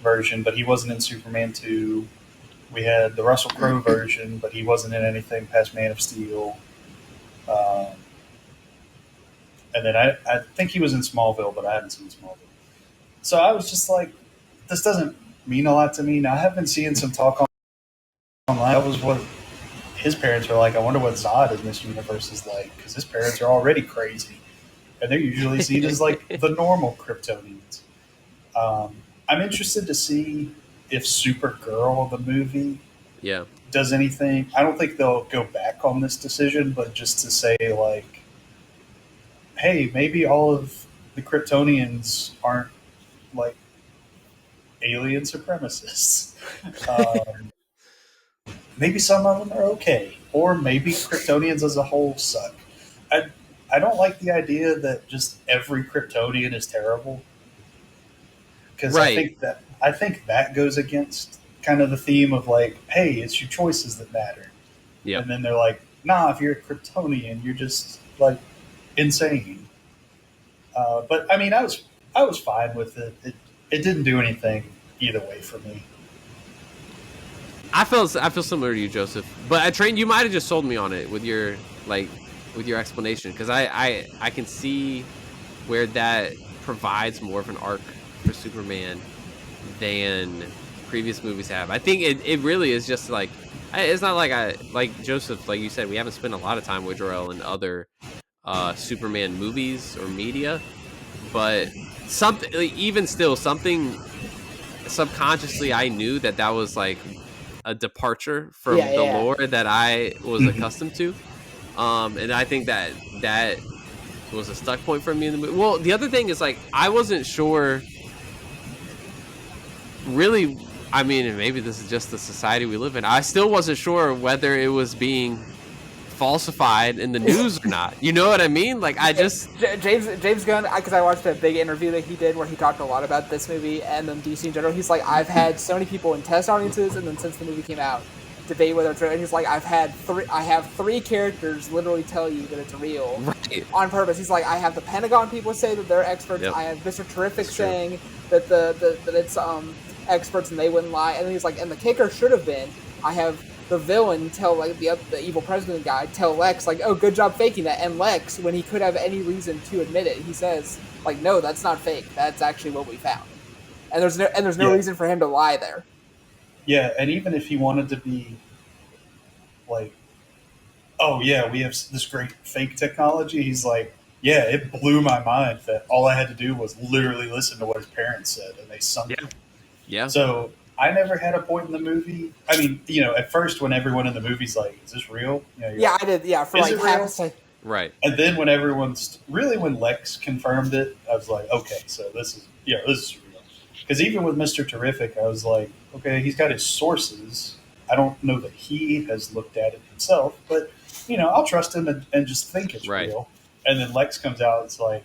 version, but he wasn't in Superman 2. We had the Russell Crowe version, but he wasn't in anything past Man of Steel. And then I think he was in Smallville, but I haven't seen Smallville. So I was just like, this doesn't mean a lot to me. Now, I have been seeing some talk online. That was what his parents are like. I wonder what Zod in this universe is like, because his parents are already crazy. And they're usually seen as the normal Kryptonians. I'm interested to see if Supergirl, the movie, does anything. I don't think they'll go back on this decision, but just to say, hey, maybe all of the Kryptonians aren't like alien supremacists. Um, maybe some of them are okay, or maybe Kryptonians as a whole suck. I I don't like the idea that just every Kryptonian is terrible, because Right. I think that goes against kind of the theme of like, hey, it's your choices that matter. Yep. And then they're like, nah, if you're a Kryptonian, you're just like insane. But I mean, I was fine with it. It didn't do anything either way for me. I feel similar to you, Joseph. But Trent, you might have just sold me on it with your explanation, because I can see where that provides more of an arc for Superman than previous movies have. I think it really is just like, it's not like Joseph, like you said, we haven't spent a lot of time with Jor-El in other Superman movies or media, but something, like, even still, something subconsciously I knew that was like a departure from the lore that I was accustomed to. And I think that was a stuck point for me in the movie. Well, the other thing is, like, I wasn't sure really, I mean, and maybe this is just the society we live in, I still wasn't sure whether it was being falsified in the news or not. You know what I mean? Like, I just... James Gunn, because I watched a big interview that he did where he talked a lot about this movie and then DC in general. He's like, I've had so many people in test audiences, and then since the movie came out, debate whether it's real. And he's like, I have three characters literally tell you that it's real, right, on purpose. He's like, I have the Pentagon people say that they're experts. Yep. I have Mr. Terrific saying that that it's experts and they wouldn't lie. And then he's like, and the kicker should have been, I have the villain tell, like, the evil president guy tell Lex, like, oh, good job faking that. And Lex, when he could have any reason to admit it, he says, like, no, that's not fake. That's actually what we found. And there's no reason for him to lie there. Yeah, and even if he wanted to be like, oh yeah, we have this great fake technology, he's like, yeah, it blew my mind that all I had to do was literally listen to what his parents said, and they sunk it. Yeah. So I never had a point in the movie. I mean, at first when everyone in the movie's like, "Is this real?" I did. Yeah, for like half a second. Right. And then when when Lex confirmed it, I was like, okay, so this is real. Because even with Mr. Terrific, I was like, okay, he's got his sources. I don't know that he has looked at it himself, but I'll trust him and just think it's real. And then Lex comes out, it's like,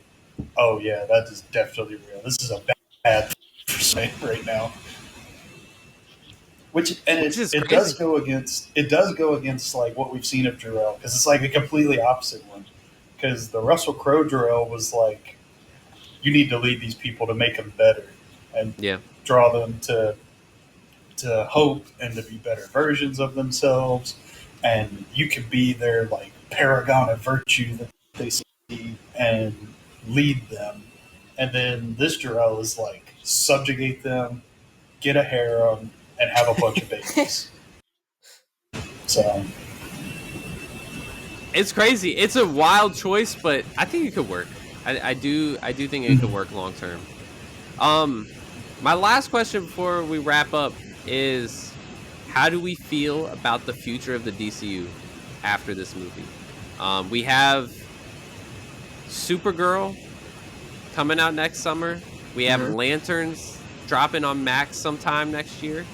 oh yeah, that is definitely real. This is a bad thing right now. It does go against like what we've seen of Jor-El, because it's like a completely opposite one. Because the Russell Crowe Jor-El was like, you need to lead these people to make them better and draw them to hope and to be better versions of themselves, and you can be their like paragon of virtue that they see and lead them. And then this Jor-El is like, subjugate them, get a harem, and have a bunch of babies. So it's crazy. It's a wild choice, but I think it could work. I do think it could work long term. My last question before we wrap up is, how do we feel about the future of the DCU after this movie? We have Supergirl coming out next summer. We have Lanterns dropping on Max sometime next year.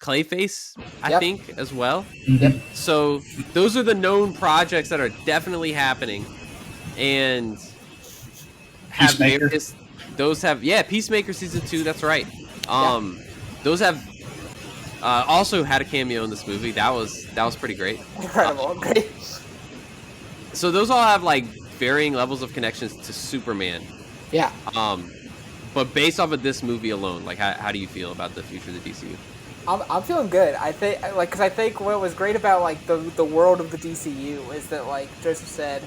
Clayface, I think, as well. So those are the known projects that are definitely happening, and have various. Those have Peacemaker season 2. That's right. Those have also had a cameo in this movie. That was pretty great. Incredible. Great. So those all have like varying levels of connections to Superman. Yeah. But based off of this movie alone, like, how do you feel about the future of the DCU? I'm feeling good. I think, like, because I think what was great about like the world of the DCU is that, like Joseph said,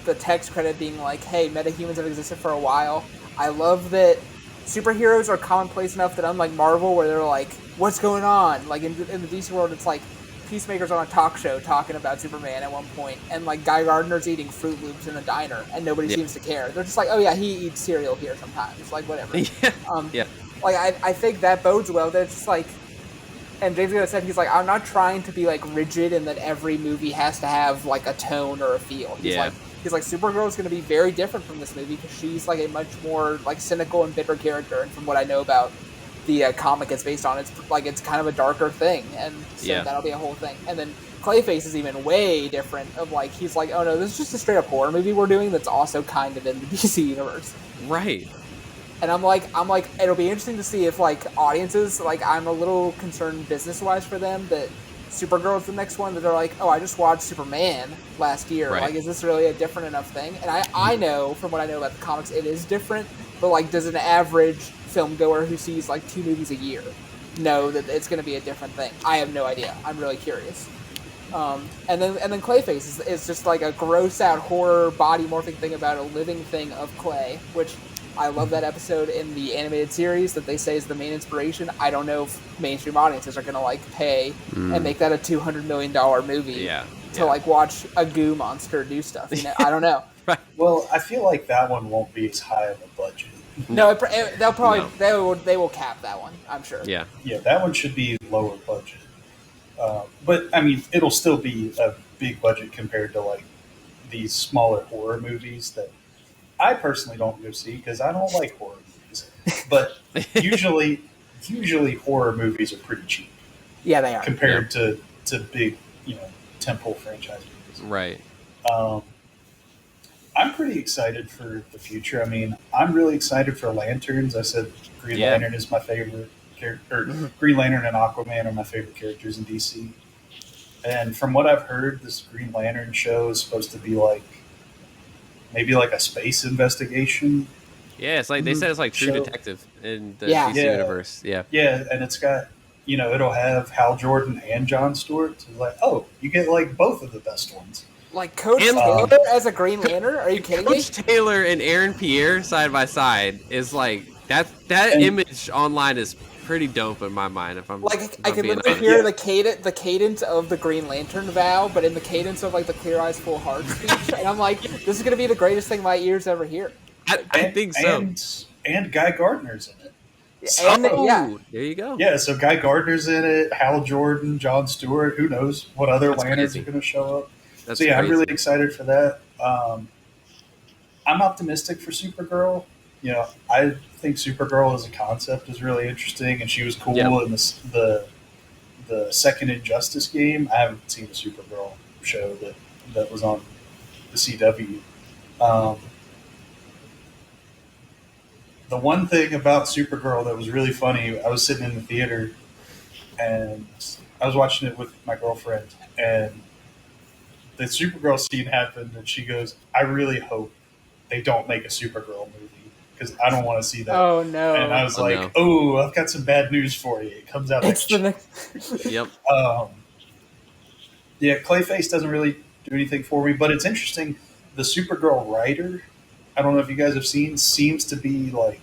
the text credit being like, hey, metahumans have existed for a while. I love that superheroes are commonplace enough that unlike Marvel, where they're like, what's going on? Like in the DC world, it's like Peacemaker's on a talk show talking about Superman at one point, and like Guy Gardner's eating Fruit Loops in a diner, and nobody seems to care. They're just like, oh yeah, he eats cereal here sometimes. Like, whatever. Like, I think that bodes well. That it's just like, And James Gunn said he's like, I'm not trying to be like rigid and that every movie has to have like a tone or a feel. He's like Supergirl is going to be very different from this movie because she's like a much more like cynical and bitter character. And from what I know about the comic it's based on, it's like it's kind of a darker thing, and so that'll be a whole thing. And then Clayface is even way different. Of like he's like, oh no, this is just a straight up horror movie we're doing that's also kind of in the DC universe, right? And I'm like, it'll be interesting to see if like audiences, like I'm a little concerned business wise for them that Supergirl's the next one that they're like, oh, I just watched Superman last year. Right. Like, is this really a different enough thing? And I know from what I know about the comics, it is different. But like, does an average film goer who sees like 2 movies a year know that it's going to be a different thing? I have no idea. I'm really curious. And then Clayface is just like a gross out horror body morphing thing about a living thing of clay, which I love that episode in the animated series that they say is the main inspiration. I don't know if mainstream audiences are going to like pay and make that a $200 million movie to like watch a goo monster do stuff. You know, I don't know. Well, I feel like that one won't be as high of a budget. No, they'll probably they will cap that one. I'm sure. Yeah, that one should be lower budget. But I mean, it'll still be a big budget compared to like these smaller horror movies that I personally don't go see because I don't like horror movies. But usually horror movies are pretty cheap. Yeah, they are compared to big, temple franchise movies. Right. I'm pretty excited for the future. I mean, I'm really excited for Lanterns. I said Green Lantern is my favorite character. Green Lantern and Aquaman are my favorite characters in DC. And from what I've heard, this Green Lantern show is supposed to be like maybe like a space investigation. Yeah, it's like they said it's like True Detective in the DC universe. Yeah. Yeah, and it's got it'll have Hal Jordan and Jon Stewart. So it's like, oh, you get like both of the best ones. Like Coach Taylor as a Green Lantern? Are you kidding me? Coach Taylor and Aaron Pierre side by side is like that image online is pretty dope in my mind. If I'm like, I can literally hear the cadence of the Green Lantern vow, but in the cadence of like the Clear Eyes Full Heart speech, and I'm like, this is gonna be the greatest thing my ears ever hear. I think so. And Guy Gardner's in it. There you go. Yeah, so Guy Gardner's in it. Hal Jordan, Jon Stewart. Who knows what other Lanterns are going to show up? That's so yeah, crazy. I'm really excited for that. I'm optimistic for Supergirl. I think Supergirl as a concept is really interesting, and she was cool in the second Injustice game. I haven't seen the Supergirl show that was on the CW. The one thing about Supergirl that was really funny, I was sitting in the theater and I was watching it with my girlfriend, and the Supergirl scene happened, and she goes, I really hope they don't make a Supergirl movie because I don't want to see that. Oh, no. And I was I've got some bad news for you. It comes out next year. Yep. Yeah, Clayface doesn't really do anything for me, but it's interesting. The Supergirl writer, I don't know if you guys have seen, seems to be like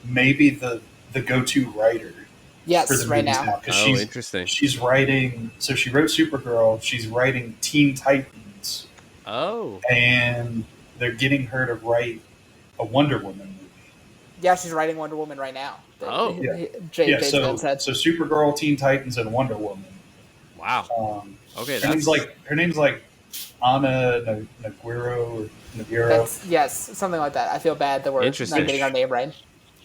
maybe the go-to writer. Yes, for the right movies now. Interesting. She's writing. So she wrote Supergirl. She's writing Teen Titans. Oh. And they're getting her to write a Wonder Woman movie. Yeah, she's writing Wonder Woman right now. Oh. James So said. Supergirl, Teen Titans, and Wonder Woman. Wow. Okay. Her name's like Anna Naguero or Naguero. Yes, something like that. I feel bad that we're not getting our name right.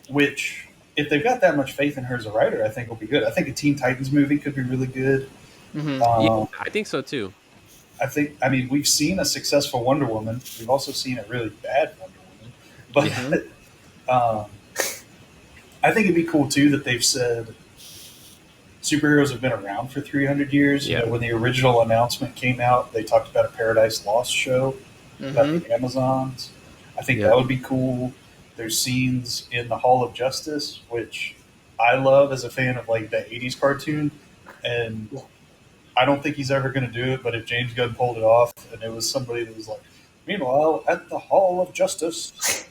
Which, if they've got that much faith in her as a writer, I think will be good. I think a Teen Titans movie could be really good. Mm-hmm. I think so too. We've seen a successful Wonder Woman. We've also seen a really bad Wonder Woman. But I think it'd be cool too that they've said superheroes have been around for 300 years. Yeah. When the original announcement came out, they talked about a Paradise Lost show about the Amazons. I think that would be cool. There's scenes in the Hall of Justice, which I love as a fan of like the 80s cartoon. And I don't think he's ever going to do it, but if James Gunn pulled it off and it was somebody that was like, meanwhile, at the Hall of Justice.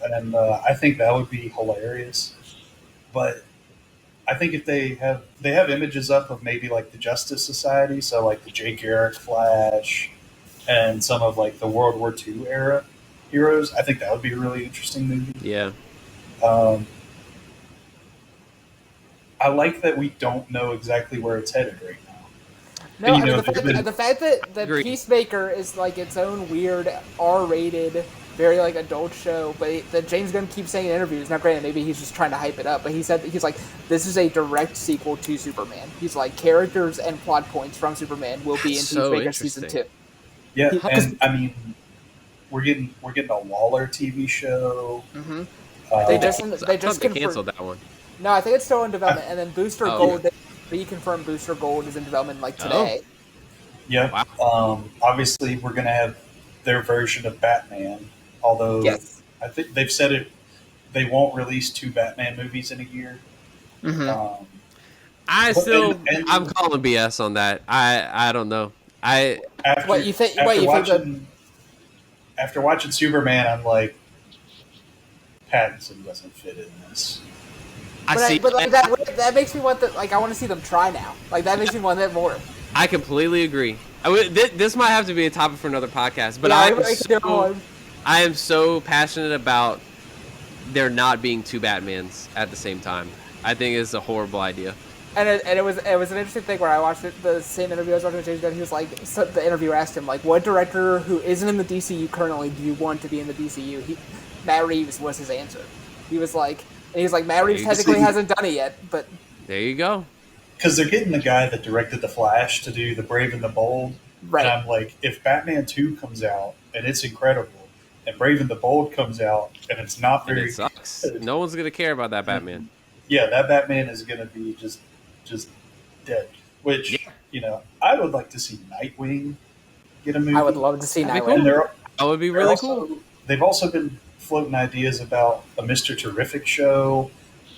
And I think that would be hilarious. But I think if they have images up of maybe like the Justice Society, so like the Jay Garrick Flash and some of like the World War II era heroes, I think that would be a really interesting movie. Yeah. I like that we don't know exactly where it's headed right now. No, And, I mean there's been the fact that the Agreed. Peacemaker is like its own weird R-rated, very like adult show, but that James Gunn keeps saying in interviews. Now, granted, maybe he's just trying to hype it up, but he said he's like, this is a direct sequel to Superman. He's like, characters and plot points from Superman will be in That's so Peacemaker season interesting. 2. yeah, Because- and I mean, we're getting a Waller TV show. Mhm. Uh, They just I thought they confirmed. canceled that one. No, I think it's still in development, and then Booster Oh. Gold. They reconfirmed Booster Gold is in development like today. Yep. Wow. Obviously, we're gonna have their version of Batman. Although Yes. I think they've said it, they won't release 2 Batman movies in a year. Mm-hmm. I But- still, and- I'm calling BS on that. I don't know. I After, What you think? After What you think? watching, after watching Superman, I'm like, Pattinson doesn't fit in this. see. But like that makes me want that. Like I want to see them try now. Like that makes me want that more. I completely agree. This might have to be a topic for another podcast, but Yeah, I am so passionate about there not being 2 Batmans at the same time. I think it's a horrible idea. And it was an interesting thing where I watched the same interview I was watching with James Gunn. He was like, so the interviewer asked him like, what director who isn't in the DCU currently do you want to be in the DCU? Matt Reeves was his answer. He was like, Matt Reeves technically hasn't done it yet, but There you go. Because they're getting the guy that directed The Flash to do The Brave and the Bold. right. And I'm like, if Batman 2 comes out and it's incredible, and Brave and the Bold comes out and it's not And very it sucks. No one's gonna care about that Batman. yeah, that Batman is going to be just dead. Which, I would like to see Nightwing get a movie. I would love to see That'd be Nightwing. And That would be really cool. They've also been floating ideas about a Mr. Terrific show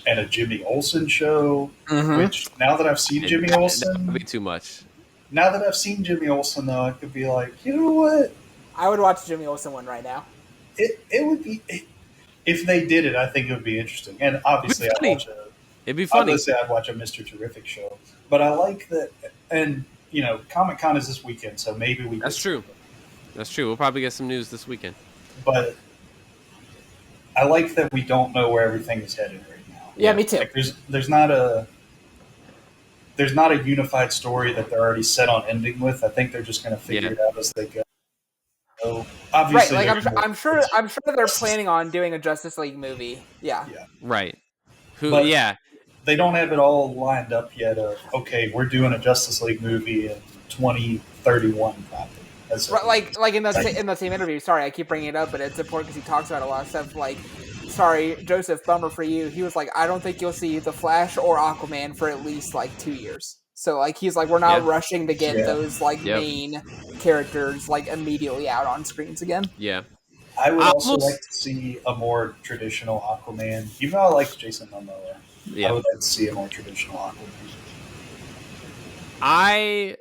and a Jimmy Olsen show. Mhm. Which now that I've seen Jimmy That Olsen, would be too much. though, I could be like, you know what? I would watch Jimmy Olsen one right now. It would be if they did it. I think it would be interesting. And obviously, It'd be It'd be funny. Obviously, I'd watch a Mr. Terrific show. But I like that, and Comic Con is this weekend, so maybe we. That's true. That's true. We'll probably get some news this weekend. But I like that we don't know where everything is headed right now. Yeah, me too. Like there's not a unified story that they're already set on ending with. I think they're just going to figure it out as they go. So Right, obviously, like there's I'm sure they're planning on doing a Justice League movie. Yeah. Right. But- Yeah. they don't have it all lined up yet. Of okay, we're doing a Justice League movie in 2031, probably. Right, like in the same interview. Sorry, I keep bringing it up, but it's important because he talks about a lot of stuff. Like, sorry, Joseph, bummer for you. He was like, I don't think you'll see the Flash or Aquaman for at least like 2 years. So like he's like, we're not rushing to get those like main characters like immediately out on screens again. Yeah. I would also like to see a more traditional Aquaman. Even though I like Jason Momoa, I would like to see a more traditional Aquaman. I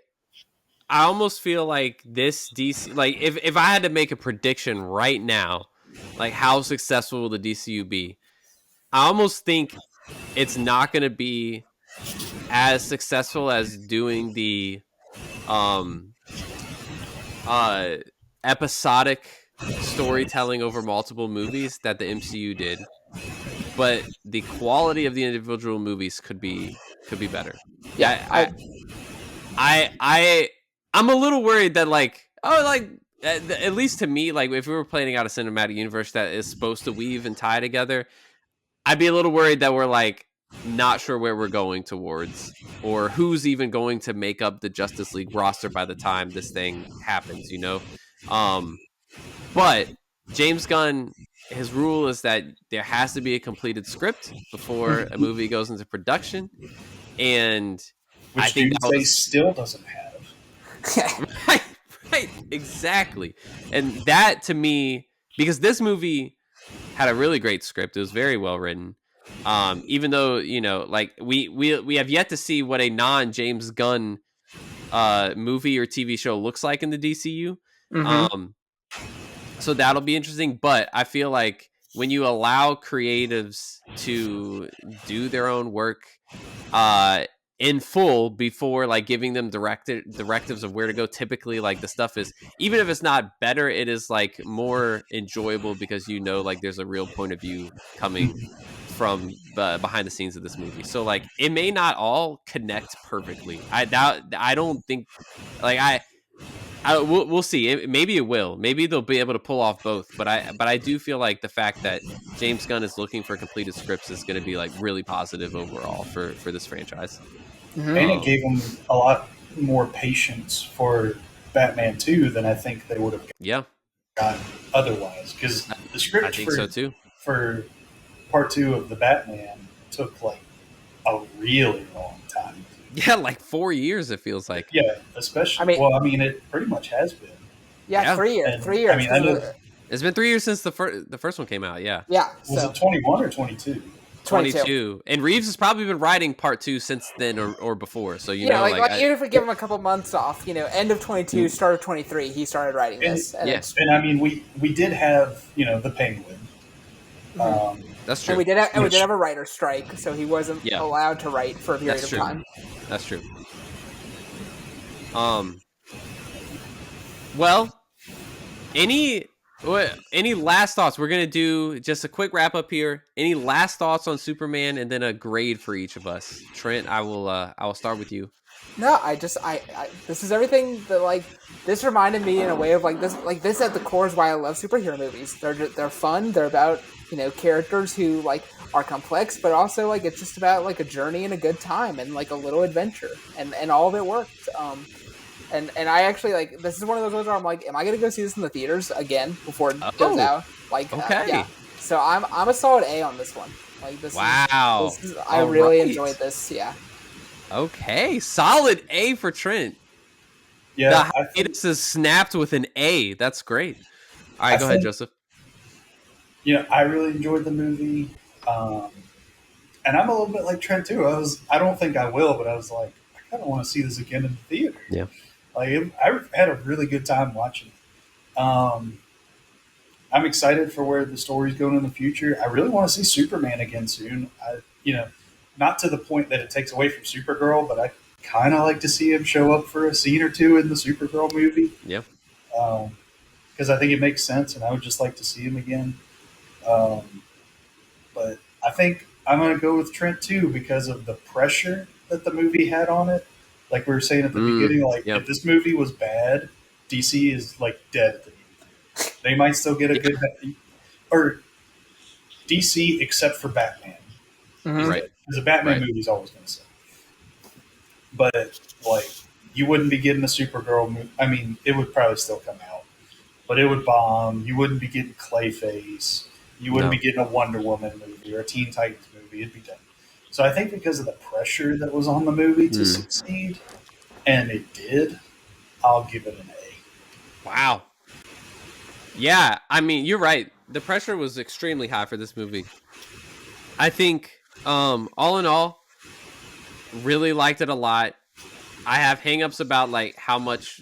almost feel like this DC, like if I had to make a prediction right now, like how successful will the DCU be? I almost think it's not going to be as successful as doing the episodic storytelling over multiple movies that the MCU did, but the quality of the individual movies could be better. Yeah, I'm a little worried that at least to me, like if we were planning out a cinematic universe that is supposed to weave and tie together, I'd be a little worried that we're like not sure where we're going towards or who's even going to make up the Justice League roster by the time this thing happens, but James Gunn, his rule is that there has to be a completed script before a movie goes into production, and Which I think Doomsday still doesn't have. right, exactly. And that to me, because this movie had a really great script, it was very well written. Even though like we have yet to see what a non-James Gunn movie or TV show looks like in the DCU. Mm-hmm. So that'll be interesting. But I feel like when you allow creatives to do their own work in full before like giving them directives of where to go, typically like the stuff is, even if it's not better, it is like more enjoyable because like there's a real point of view coming from behind the scenes of this movie. So like it may not all connect perfectly. I don't think like we'll see. Maybe it will. Maybe they'll be able to pull off both. But I do feel like the fact that James Gunn is looking for completed scripts is going to be like really positive overall for this franchise. And it gave them a lot more patience for Batman 2 than I think they would have gotten otherwise. Because the script for part 2 of the Batman took like a really long time. Yeah, like 4 years it feels like. Yeah, especially. It pretty much has been. Yeah, 3 years. And, 3 years. I mean, it's been 3 years since the first one came out. Yeah. Yeah. Was it 21 or 22? 22. And Reeves has probably been writing part 2 since then or before. So you know, even if we give him a couple months off, end of 22, start of 23, he started writing this. And I mean, we did have the Penguin. That's true. And we did have a writer's strike, so he wasn't allowed to write for a period of time. That's true. Well, any last thoughts? We're gonna do just a quick wrap up here. Any last thoughts on Superman, and then a grade for each of us. Trent, I will start with you. No, this is everything that this reminded me in a way of this at the core is why I love superhero movies. They're fun. They're about characters who are complex, but also it's just about a journey and a good time and a little adventure, and all of it worked. And I actually this is one of those ones where I'm am I gonna go see this in the theaters again before it goes out? Okay. Yeah. So I'm a solid A on this one. Wow. I really enjoyed this. Yeah. Okay, solid A for Trent. Yeah, the hiatus is snapped with an A. That's great. All right, go ahead, Joseph. I really enjoyed the movie, and I'm a little bit like Trent too. I don't think I will, but I was like, I kind of want to see this again in the theater. Yeah, I had a really good time watching it. I'm excited for where the story's going in the future. I really want to see Superman again soon. Not to the point that it takes away from Supergirl, but I kind of like to see him show up for a scene or two in the Supergirl movie. Yeah. Because I think it makes sense, and I would just like to see him again. But I think I'm going to go with Trent too because of the pressure that the movie had on it. Like we were saying at the beginning, if this movie was bad, DC is dead at the movie. They might still get a good, or DC except for Batman, right? Because a Batman movie is always going to suck. But you wouldn't be getting a Supergirl movie. I mean, it would probably still come out, but it would bomb. You wouldn't be getting Clayface. You wouldn't be getting a Wonder Woman movie or a Teen Titans movie. It'd be done. So I think because of the pressure that was on the movie to succeed, and it did, I'll give it an A. Wow. Yeah, I mean, you're right. The pressure was extremely high for this movie. I think, all in all, really liked it a lot. I have hangups about how much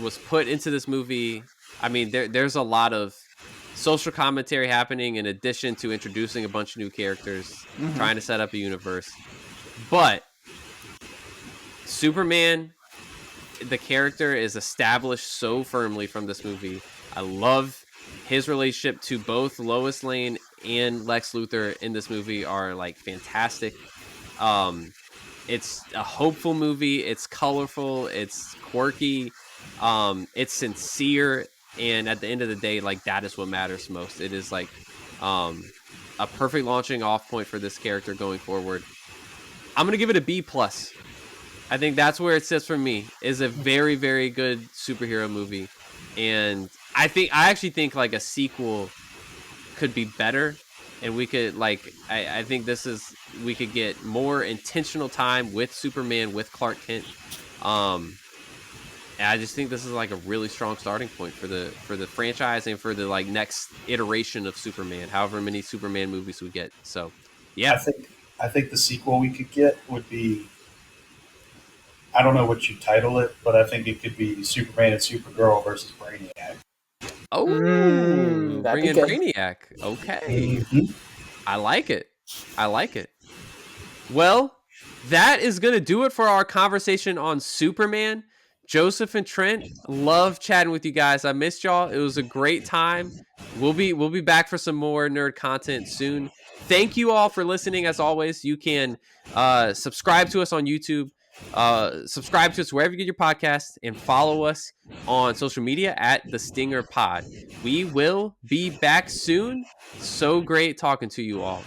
was put into this movie. I mean, there's a lot of social commentary happening in addition to introducing a bunch of new characters, trying to set up a universe. But Superman, the character, is established so firmly from this movie. I love his relationship to both Lois Lane and Lex Luthor in this movie are fantastic. It's a hopeful movie. It's colorful. It's quirky. It's sincere. And at the end of the day, that is what matters most. It is a perfect launching off point for this character going forward. I'm gonna give it a B+. I think that's where it sits for me. Is a very, very good superhero movie, and I actually think a sequel could be better, and we could I think we could get more intentional time with Superman, with Clark Kent. And I just think this is a really strong starting point for the franchise and for the next iteration of Superman, however many Superman movies we get. So, yeah, I think the sequel we could get would be, I don't know what you title it, but I think it could be Superman and Supergirl versus Brainiac. Oh, bring in Brainiac. Okay, I like it. Well, that is gonna do it for our conversation on Superman. Joseph and Trent, love chatting with you guys. I missed y'all. It was a great time. We'll be back for some more nerd content soon. thank you all for listening. As always, you can subscribe to us on YouTube, subscribe to us wherever you get your podcast, and follow us on social media at The Stinger Pod. We will be back soon. So great talking to you all.